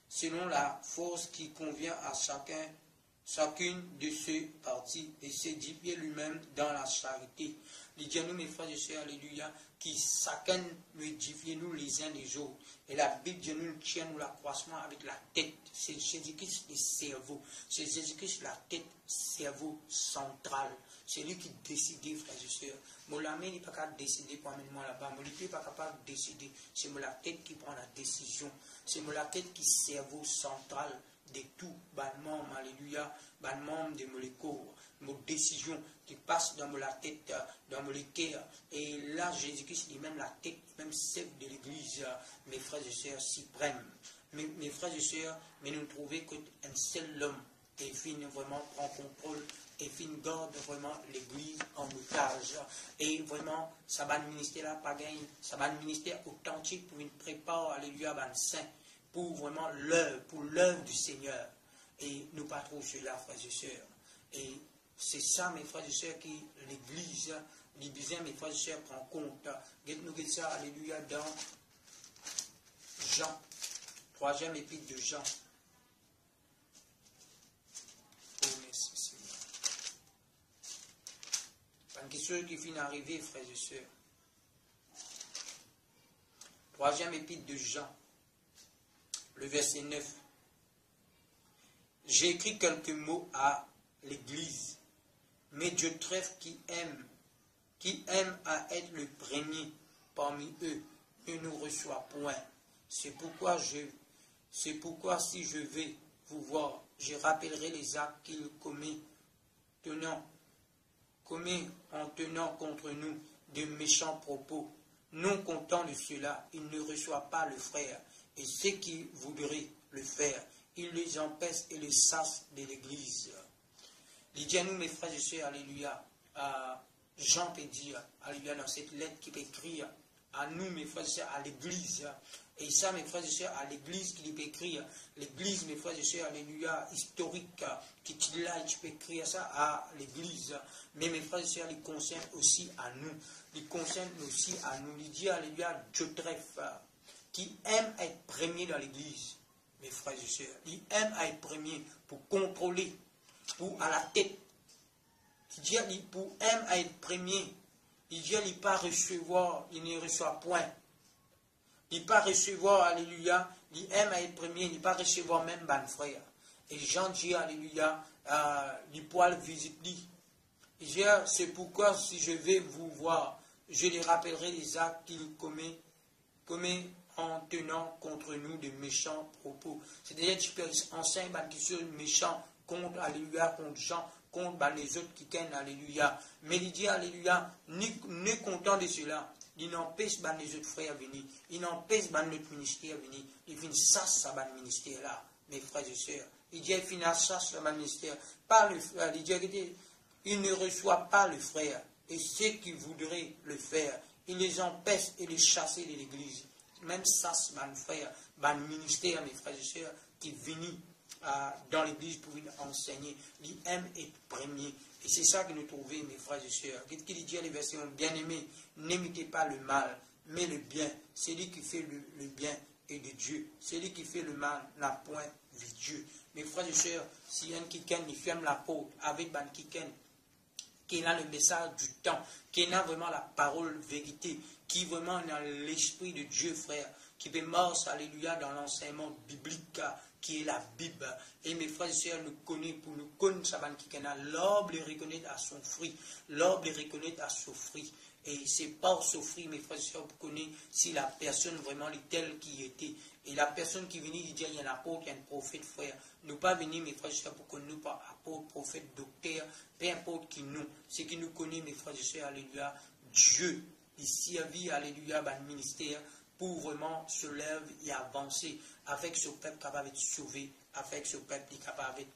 selon la force qui convient à chacune de ces parties, et s'édifier lui-même dans la charité. Il dit à nous, mes frères et sœurs, alléluia, qui chacun nous édifier nous les uns les autres. Et la Bible dit nous tient nous l'accroissement avec la tête. C'est Jésus-Christ le cerveau. C'est Jésus-Christ la tête, cerveau central. C'est lui qui décide, frères et sœurs. Mon ami n'est pas capable de décider pour amener moi là-bas. Mon n'est pas capable de décider. C'est la tête qui prend la décision. C'est la tête qui est cerveau central de tout. Ban membre, alléluia, ban membre de mon corps. Mon décision qui passe dans la tête, dans mon cœur. Et là, Jésus-Christ lui-même la tête, même chef de l'église, mes frères et sœurs suprêmes. Mes frères et sœurs, mais nous trouvons qu'un seul homme et fin vraiment prend contrôle et fin garde vraiment l'église en otage. Et vraiment, ça va le ministère là, pas gagné, ça va le ministère authentique pour une prépare, alléluia, ban saint, pour vraiment l'œuvre du Seigneur. Et nous pas trop cela, frères et sœurs. Et c'est ça, mes frères et sœurs, qui l'église, mes frères et sœurs, prend compte. Nous ça, alléluia, dans Jean, 3e épître de Jean. Oh, merci Seigneur. Une question qui vient d'arriver, frères et sœurs. 3e épître de Jean, le verset 9. J'ai écrit quelques mots à l'église, mais Dieu trèfle qui aime à être le premier parmi eux, ne nous reçoit point. C'est pourquoi si je vais vous voir, je rappellerai les actes qu'il commet en tenant contre nous de méchants propos. Non content de cela, il ne reçoit pas le frère, et ceux qui voudraient le faire, il les empêche et les chasse de l'église. Il dit à nous, mes frères et sœurs, alléluia, Jean peut dire, alléluia, dans cette lettre qu'il peut écrire, à nous, mes frères et sœurs, à l'église. Et ça, mes frères et sœurs, à l'église qu'il peut écrire, l'église, mes frères et sœurs, alléluia, historique, qui est là, tu peux écrire ça à l'église. Mais mes frères et sœurs, il concerne aussi à nous. Il concerne aussi à nous. Il dit, alléluia, Dieu trèfle, qui aime être premier dans l'église. Mes frères et sœurs, il aime être premier pour contrôler, pour à la tête. Il dit, pour aime être premier. Il dit, il ne pas recevoir, il ne reçoit point. Il ne pas recevoir, alléluia, il aime à être premier, il pas recevoir même ban frère. Et Jean dit, alléluia, les poils visitent lui. Il dit, c'est pourquoi si je vais vous voir, je les rappellerai les actes qu'il commet en tenant contre nous de méchants propos. C'est-à-dire tu peux enseigner qui sont méchants contre, alléluia, contre Jean, contre les autres qui tiennent, alléluia. Mais il dit, alléluia, n'est content de cela. Il n'empêche les autres frères à venir. Il n'empêche notre ministère à venir. Il finit ça le ministère là, mes frères et sœurs. Il dit, il finit ça le ministère. Pas le frère. Il dit, il ne reçoit pas le frère. Et ceux qui voudraient le faire, il les empêche et les chasser de l'église. Même ça, c'est mon frère, mon ministère, mes frères et sœurs, qui viennent dans l'église pour venir enseigner. Il aime être premier. Et c'est ça que nous trouvons, mes frères et sœurs. Qu'est-ce qu'il dit à les versions bien-aimés? N'imitez pas le mal, mais le bien. C'est lui qui fait le bien et de Dieu. C'est lui qui fait le mal, n'a point vu Dieu. Mes frères et sœurs, si un qui il ferme la porte avec ban qui a le message du temps, qui a vraiment la parole vérité, qui vraiment dans l'esprit de Dieu, frère, qui peut morse, alléluia, dans l'enseignement biblique, qui est la Bible. Et mes frères et sœurs nous connaissent, pour nous connaître, l'arbre les reconnaît à son fruit. L'arbre les reconnaît à son fruit. Et c'est par ce fruit, mes frères et sœurs, pour connaître si la personne vraiment est telle qui était. Et la personne qui venait dire, il y a un apôtre, il y a un prophète, frère. Nous pas venir, mes frères et sœurs, pour connaître pas apôtre, prophète, docteur, peu importe qui nous. C'est qui nous connaît, mes frères et sœurs, alléluia, Dieu. Il servit, alléluia, dans le ministère, pour vraiment se lever et avancer avec ce peuple capable d'être sauvé, avec ce peuple capable d'être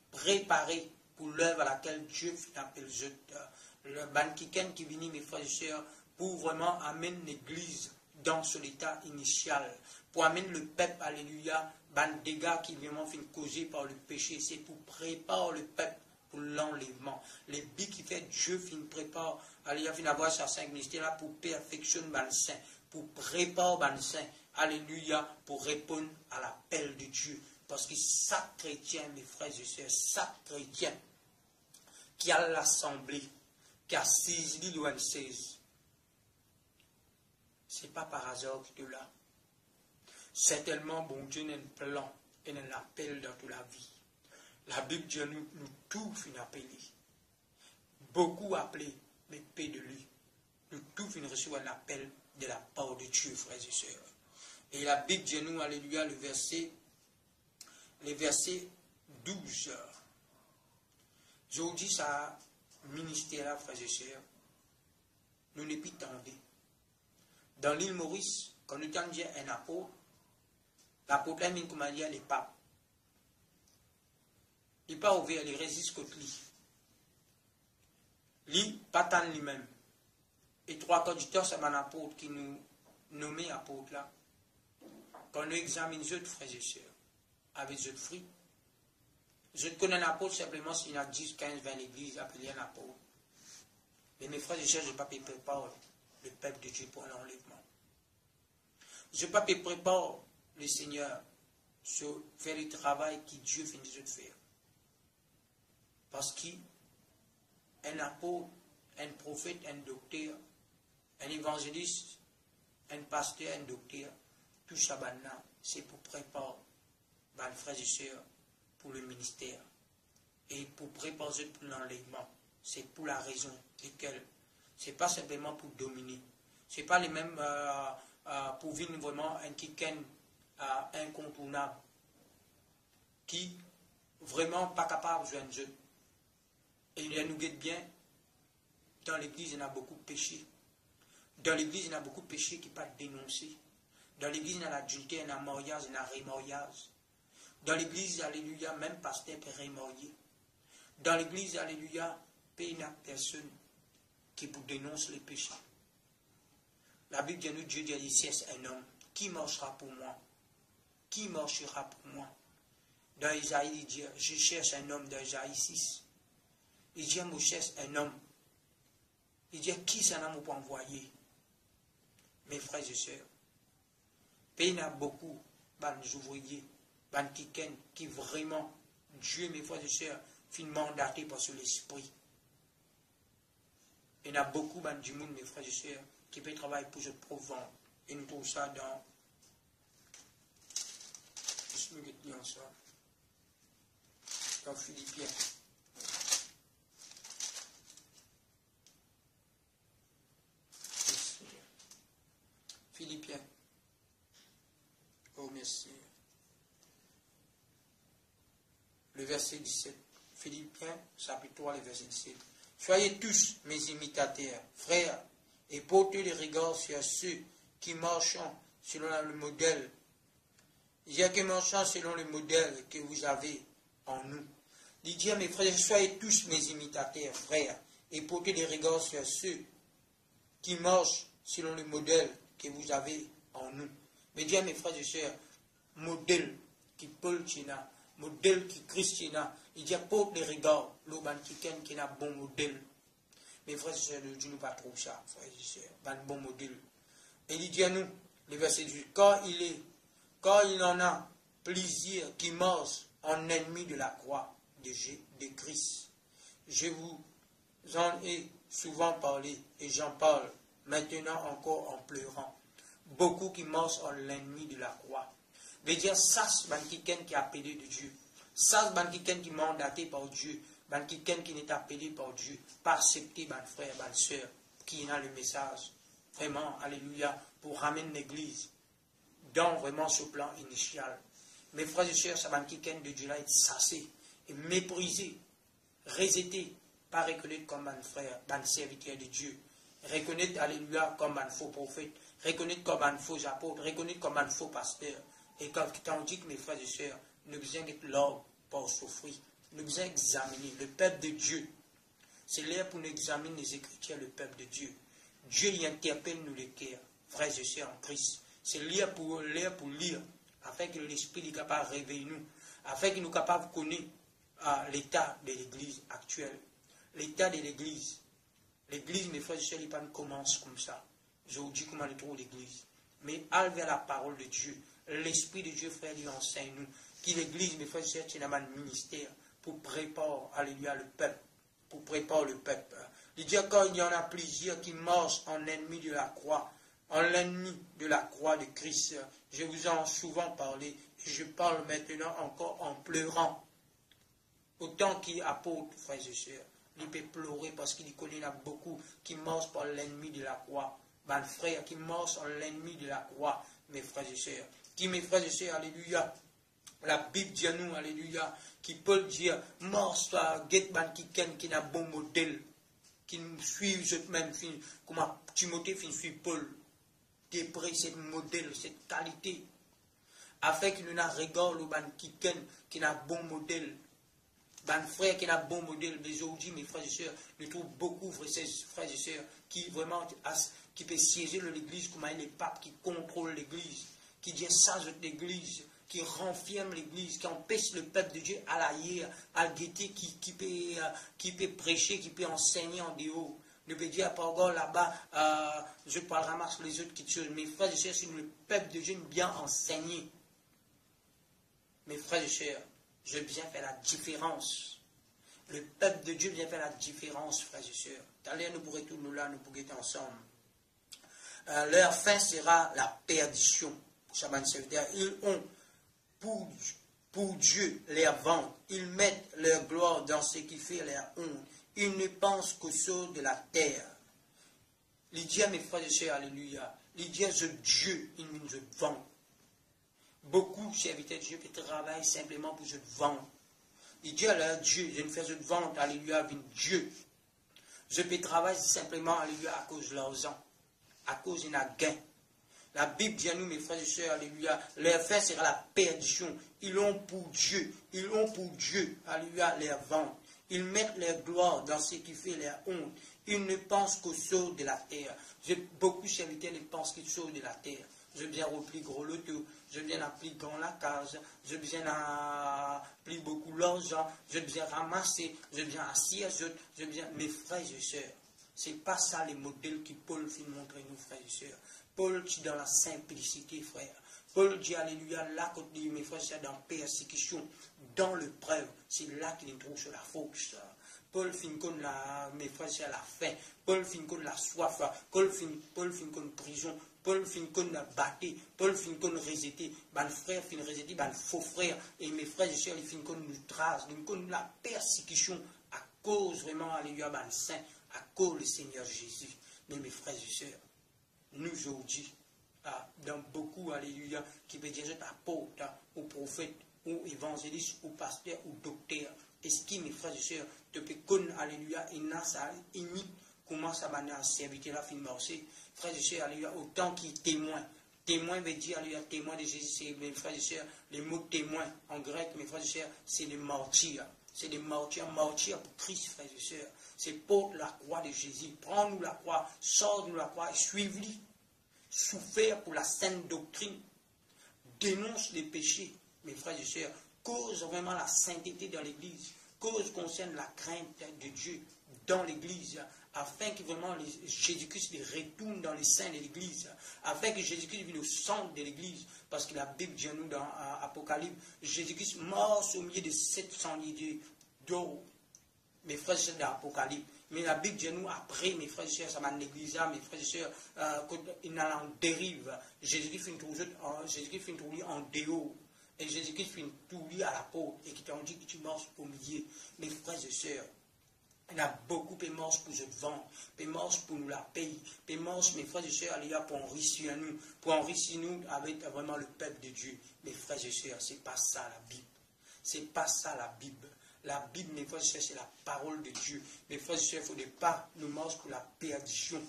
préparé pour l'œuvre à laquelle Dieu appelle le banquiken qui vient, mes frères et sœurs, pour vraiment amener l'église dans son état initial, pour amener le peuple, alléluia, ban dégâts qui vraiment finissent causés par le péché. C'est pour préparer le peuple pour l'enlèvement. Les buts qui fait Dieu finit prépare, alléluia, finit avoir sa cinq ministères là pour perfectionner le saint, pour préparer le saint, alléluia, pour répondre à l'appel de Dieu. Parce que chaque chrétien, mes frères et sœurs, chaque chrétien qui a l'assemblée, qui a saisi l'Iloine 16, ce n'est pas par hasard que tu là. C'est tellement bon Dieu n'a un plan et un appel dans toute la vie. La Bible dit nous tous finissons appelés. Beaucoup appelés, mais peu de lui. Nous tous finissons recevoir un appel de la part de Dieu, frères et sœurs. Et la Bible dit nous, alléluia, le verset 12. Je vous dis ça, ministère là, frères et sœurs, nous n'est plus tendus. Dans l'île Maurice, quand nous avons dit un apôtre, l'apôtre là, comment dire, les papes. Il n'est pas ouvert, il résiste contre lui. Lui, pas tant lui-même. Et trois quarts du temps, c'est un apôtre qui nous nommait apôtre là. Quand nous examinons les autres frères et sœurs, avec les autres fruits, je connais un apôtre simplement s'il y a 10, 15, 20 églises appelées un apôtre. Mais mes frères et sœurs, je ne peux pas préparer le peuple de Dieu pour l'enlèvement. Je ne peux pas préparer le Seigneur sur faire le travail que Dieu finit de faire. Parce qu'un apôtre, un prophète, un docteur, un évangéliste, un pasteur, un docteur, tout ça, c'est pour préparer les frères et sœurs pour le ministère. Et pour préparer pour l'enlèvement. C'est pour la raison laquelle. Ce n'est pas simplement pour dominer. Ce n'est pas les mêmes pour vivre vraiment un kiken incontournable qui vraiment pas capable de jouer un jeu. Et il nous guette bien. Dans l'église, il y a beaucoup de péchés. Dans l'église, il y a beaucoup de péchés qui ne sont pas dénoncés. Dans l'église, il y a l'adultère, il y a le mariage, il y a le remariage. Dans l'église, alléluia, même pasteur peut remarier. Dans l'église, alléluia, il n'y a personne qui vous dénonce les péchés. La Bible dit nous, Dieu dit, c'est un homme. Qui marchera pour moi? Qui marchera pour moi? Dans Isaïe, il dit, je cherche un homme dans Isaïe 6. Il dit, je cherche un homme. Il dit, qui c'est un homme pour envoyer? Mes frères et sœurs, il y a beaucoup d'ouvriers, qui vraiment, Dieu, mes frères et sœurs, fin mandaté par l'esprit. Il y a beaucoup du monde, mes frères et sœurs, qui peuvent travailler pour ce pauvre. Et nous trouvons ça dans nous guettons ensemble. Dans Philippiens. Philippiens. Oh, merci. Le verset 17. Philippiens, chapitre 3, le verset 17. Soyez tous mes imitateurs, frères, et portez les regards sur ceux qui marchent selon le modèle. Il y a qui marchent selon le modèle que vous avez en nous. Il dit à mes frères, soyez tous mes imitateurs, frères, et portez les regards sur ceux qui marchent selon le modèle que vous avez en nous. Mais dis à mes frères et sœurs, modèle qui Paul Tina, modèle qui Christina, il dit à porte les regards, l'auban qui a bon modèle. Mes frères et sœurs, Dieu nous pas trop ça, frères et sœurs, un bon modèle. Et il dit à nous, le verset 18, quand il en a plaisir qui marche en ennemi de la croix de Christ. Je vous en ai souvent parlé et j'en parle maintenant encore en pleurant. Beaucoup qui marchent en l'ennemi de la croix. Veut dire, ça, c'est quelqu'un qui est appelé de Dieu. Ça, c'est quelqu'un qui est mandaté par Dieu. Quelqu'un qui n'est appelé par Dieu. Pas accepté, frère, soeur, qui a le message. Vraiment, alléluia, pour ramener l'église dans vraiment ce plan initial. Mes frères et sœurs, ça va quelqu'un de Dieu là être sassé et méprisé, rejeté, pas reconnaître comme un frère, un serviteur de Dieu. Reconnaître, alléluia, comme un faux prophète, reconnaître comme un faux apôtre, reconnaître comme un faux pasteur. Et quand on dit que mes frères et sœurs, nous besoin d'être l'ordre pour souffrir, nous besoin d'examiner le peuple de Dieu. C'est l'heure pour nous examiner les Écritures, le peuple de Dieu. Dieu y interpelle nous les cœurs, frères et sœurs en Christ. C'est l'heure pour lire, afin que l'Esprit soit capable de réveiller nous, afin qu'il nous soit capable de connaître l'état de l'Église actuelle. L'état de l'Église. L'Église, mes frères et sœurs, il pas commence comme ça. Je vous dis comment on trouve l'Église. Mais allez vers la parole de Dieu. L'Esprit de Dieu, frère, lui enseigne nous. Qui l'Église, mes frères et sœurs, c'est un ministère pour préparer, alléluia, le peuple. Pour préparer le peuple. Il dit quand il y en a plusieurs qui marchent en ennemi de la croix, en l'ennemi de la croix de Christ. Je vous en ai souvent parlé, et je parle maintenant encore en pleurant. Autant qu'il apôtre, frères et sœurs, il peut pleurer parce qu'il connaît là beaucoup qui marchent par l'ennemi de la croix. Ben frère, qui marchent en l'ennemi de la croix, mes frères et sœurs. Qui, mes frères et sœurs, alléluia. La Bible dit à nous, alléluia, qui peut dire, marche, get ban qui a bon modèle, qui nous suivent eux-mêmes, comme Timothée suit Paul. Dépré cette modèle, cette qualité, afin que nous n'ayons regard le ban qui a bon modèle, ban frère qui a bon modèle. Mais aujourd'hui, mes frères et sœurs, nous trouvons beaucoup frères et sœurs qui vraiment qui peut siéger dans l'église comme les papes qui contrôlent l'église, qui disent ça de l'église, qui renferment l'église, qui empêche le peuple de Dieu à la lire, à guetter, qui peut prêcher, qui peut enseigner en dehors. Ne peut dire, par exemple, là-bas, je parle ramasse les autres qui tuent. Mes frères et sœurs, si le peuple de Dieu bien enseigné, mes frères et sœurs, je viens faire la différence. Le peuple de Dieu vient faire la différence, frères et sœurs. D'ailleurs, nous pourrons tous nous là, nous pourrons être ensemble. Leur fin sera la perdition. Ils ont pour Dieu leur vente. Ils mettent leur gloire dans ce qui fait leur honte. Ils ne pensent qu'aux choses de la terre. Il dit à mes frères et sœurs, alléluia, il dit à ce Dieu, il nous vend. Beaucoup, serviteurs de Dieu, qui travaillent simplement pour se vendre. Il dit à leur Dieu, je ne fais de vente, alléluia, avec Dieu. Je peux travailler simplement, alléluia, à cause de l'argent, à cause d'un gain. La Bible dit à nous, mes frères et sœurs, alléluia, leur fin sera la perdition. Ils ont pour Dieu, alléluia, leur vente. Ils mettent leur gloire dans ce qui fait leur honte. Ils ne pensent qu'aux choses de la terre. Beaucoup de serviteurs ne pensent qu'aux choses de la terre. Je viens remplir gros loto, je viens remplir grand la case, je viens remplir beaucoup l'argent, je viens ramasser, je viens assis, je viens... Mes frères et sœurs, c'est pas ça les modèles que Paul fait montrer nous, frères et sœurs. Paul dit dans la simplicité, frère. Paul dit, alléluia, là, quand il dit, mes frères et sœurs, dans la persécution, dans l'épreuve, c'est là qu'il trouve sur la force. Paul finit comme mes frères et sœurs, la faim. Paul finit comme la soif. Paul finit comme prison. Paul fin qu'on batté, Paul fin qu'on rejeté, ban frère fin rejeté, ban faux frère, et mes frères et sœurs, ils fin qu'on nous trace, nous qu'on la persécution à cause vraiment, alléluia, ban saint, à cause du Seigneur Jésus. Mais mes frères et sœurs, nous aujourd'hui, dans beaucoup, alléluia, qui veut dire apôtre, ou prophète, ou évangéliste, ou pasteur, ou docteur, est-ce que mes frères et sœurs, depuis qu'on, alléluia, il n'a ça, imite, comment ça va à servir la fin marché, frères et sœurs, alléluia, autant qu'il témoin. Témoin veut dire, alléluia, témoin de Jésus, c'est mes frères et sœurs, les mots témoin, en grec, mes frères et sœurs, c'est des martyrs. C'est des martyrs, martyrs pour Christ, frères et sœurs. C'est pour la croix de Jésus. Prends-nous la croix, sors-nous la croix et suive-lui. Souffert pour la sainte doctrine. Dénonce les péchés, mes frères et sœurs. Cause vraiment la sainteté dans l'Église. Cause concerne la crainte de Dieu dans l'Église. Afin que vraiment Jésus-Christ retourne dans les seins de l'Église. Afin que Jésus-Christ vienne au centre de l'Église. Parce que la Bible dit à nous dans Apocalypse, Jésus-Christ mort au milieu de 700 liers d'or. Mes frères et sœurs d'Apocalypse. Mais la Bible dit à nous après, mes frères et sœurs, ça m'a négligé, mes frères et sœurs, quand il en dérive, Jésus-Christ finit tout en déo. Et Jésus-Christ finit tout à la peau. Et qui t'ont dit que tu marches au milieu. Mes frères et sœurs, il y a beaucoup de marches pour se vendre, de marches pour nous la payer, de marches, mes frères et sœurs, il y a pour enrichir nous avec vraiment le peuple de Dieu. Mes frères et sœurs, c'est pas ça la Bible. C'est pas ça la Bible. La Bible, mes frères et sœurs, c'est la parole de Dieu. Mes frères et sœurs, il ne faudrait pas nous marcher pour la perdition.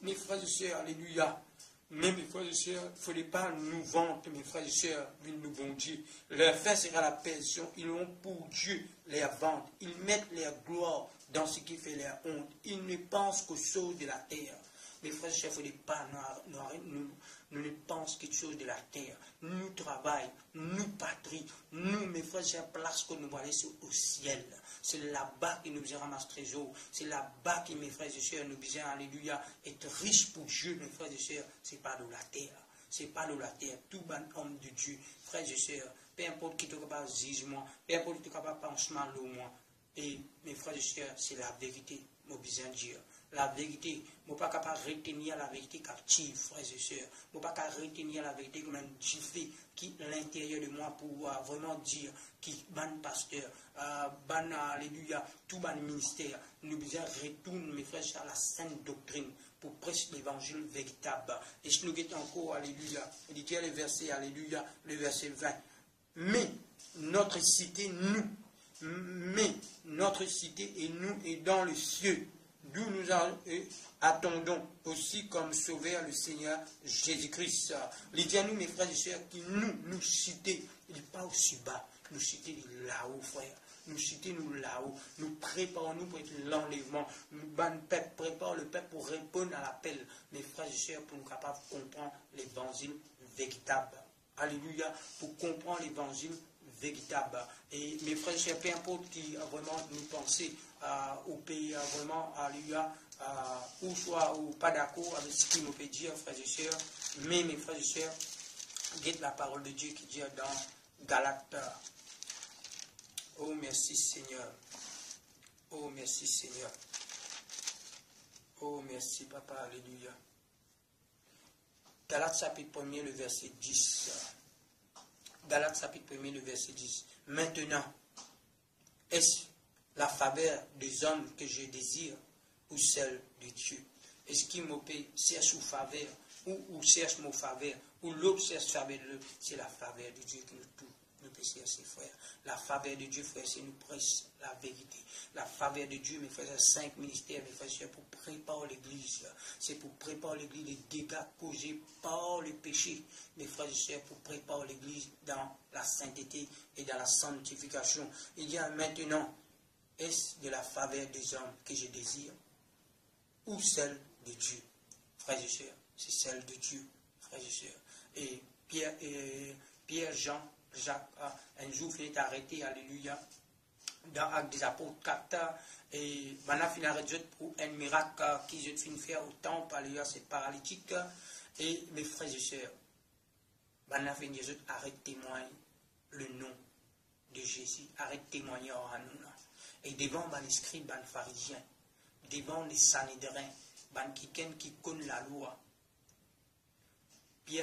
Mes frères et sœurs, alléluia. Mais mes frères et sœurs, il ne faudrait pas nous vanter, mes frères et sœurs, nous bon Dieu. Leur fin sera la perdition. Ils ont pour Dieu leur vente. Ils mettent leur gloire dans ce qui fait leur honte. Ils ne pensent qu'aux choses de la terre. Mes frères et sœurs, il ne faudrait pas nous ne pensons quelque chose de la terre. Nous travaillons, nous patrie, nous, mes frères et sœurs, place que nous allons aller au ciel. C'est là-bas que nous besoin ramasser trésor. C'est là-bas que mes frères et sœurs, nous besoin, alléluia, être riches pour Dieu, mes frères et sœurs. Ce n'est pas de la terre. Ce n'est pas de la terre. Tout bon homme de Dieu, frères et sœurs, peu importe qui te capable de jugement, peu importe qui te capable de penser mal au moins. Et mes frères et sœurs, c'est la vérité, mon besoin de dire. La vérité, je ne suis pas capable de retenir la vérité captive, frères et sœurs. Je ne suis pas capable de retenir la vérité comme un giflet qui est à l'intérieur de moi pour vraiment dire qui ban pasteur, ban alléluia, tout ban ministère. Nous devons retourner, mes frères, à la sainte doctrine pour prêcher l'évangile véritable. Et je nous guette encore, alléluia, il dit le verset, alléluia, le verset 20. Mais notre cité, notre cité et nous est dans le cieux, d'où nous attendons aussi comme sauveur le Seigneur Jésus-Christ. Il dit à nous, mes frères et sœurs, qui nous citer, il n'est pas aussi bas, nous citer là-haut, frère. Nous citer nous là-haut, nous préparons-nous pour être l'enlèvement. Nous prépare le peuple pour répondre à l'appel, mes frères et sœurs, pour nous capables de comprendre l'évangile véritable. Alléluia, pour comprendre l'évangile véritable. Et mes frères et sœurs, peu importe qui a vraiment nous penser au pays, vraiment, alléluia, ou soit ou pas d'accord avec ce qu'il nous peut dire, frères et sœurs, mais mes frères et sœurs, guette la parole de Dieu qui dit dans Galates. Oh merci Seigneur. Oh merci Seigneur. Oh merci Papa, alléluia. Galates chapitre 1er, le verset 10. Galates chapitre 1er, le verset 10. Maintenant, est-ce la faveur des hommes que je désire ou celle de Dieu? Est-ce qu'il me cherche une faveur ou cherche mon faveur ou l'autre cherche faveur de l'autre? C'est la faveur de Dieu que nous peut chercher, frère. La faveur de Dieu, frère, c'est nous prêche la vérité. La faveur de Dieu, mes frères, c'est 5 ministères, mes frères, c'est pour préparer l'église. C'est pour préparer l'église des dégâts causés par le péché. Mes frères et sœurs, pour préparer l'église dans la sainteté et dans la sanctification. Il y a maintenant, est-ce de la faveur des hommes que je désire ou celle de Dieu? Frères et sœurs, c'est celle de Dieu, frères et sœurs. Et Pierre, Jean, Jacques, un jour, il est arrêté, alléluia, dans Actes des Apôtres 4, et maintenant, il a arrêté pour un miracle qu'ils ont fait faire au temple, alléluia, c'est paralytique. Et mes frères et sœurs, maintenant, il a arrêté de témoigner le nom de Jésus, arrêté de témoigner à nous. Et devant les scribes, les pharisiens, devant les sanhédrins, qui connaissent la loi, Pierre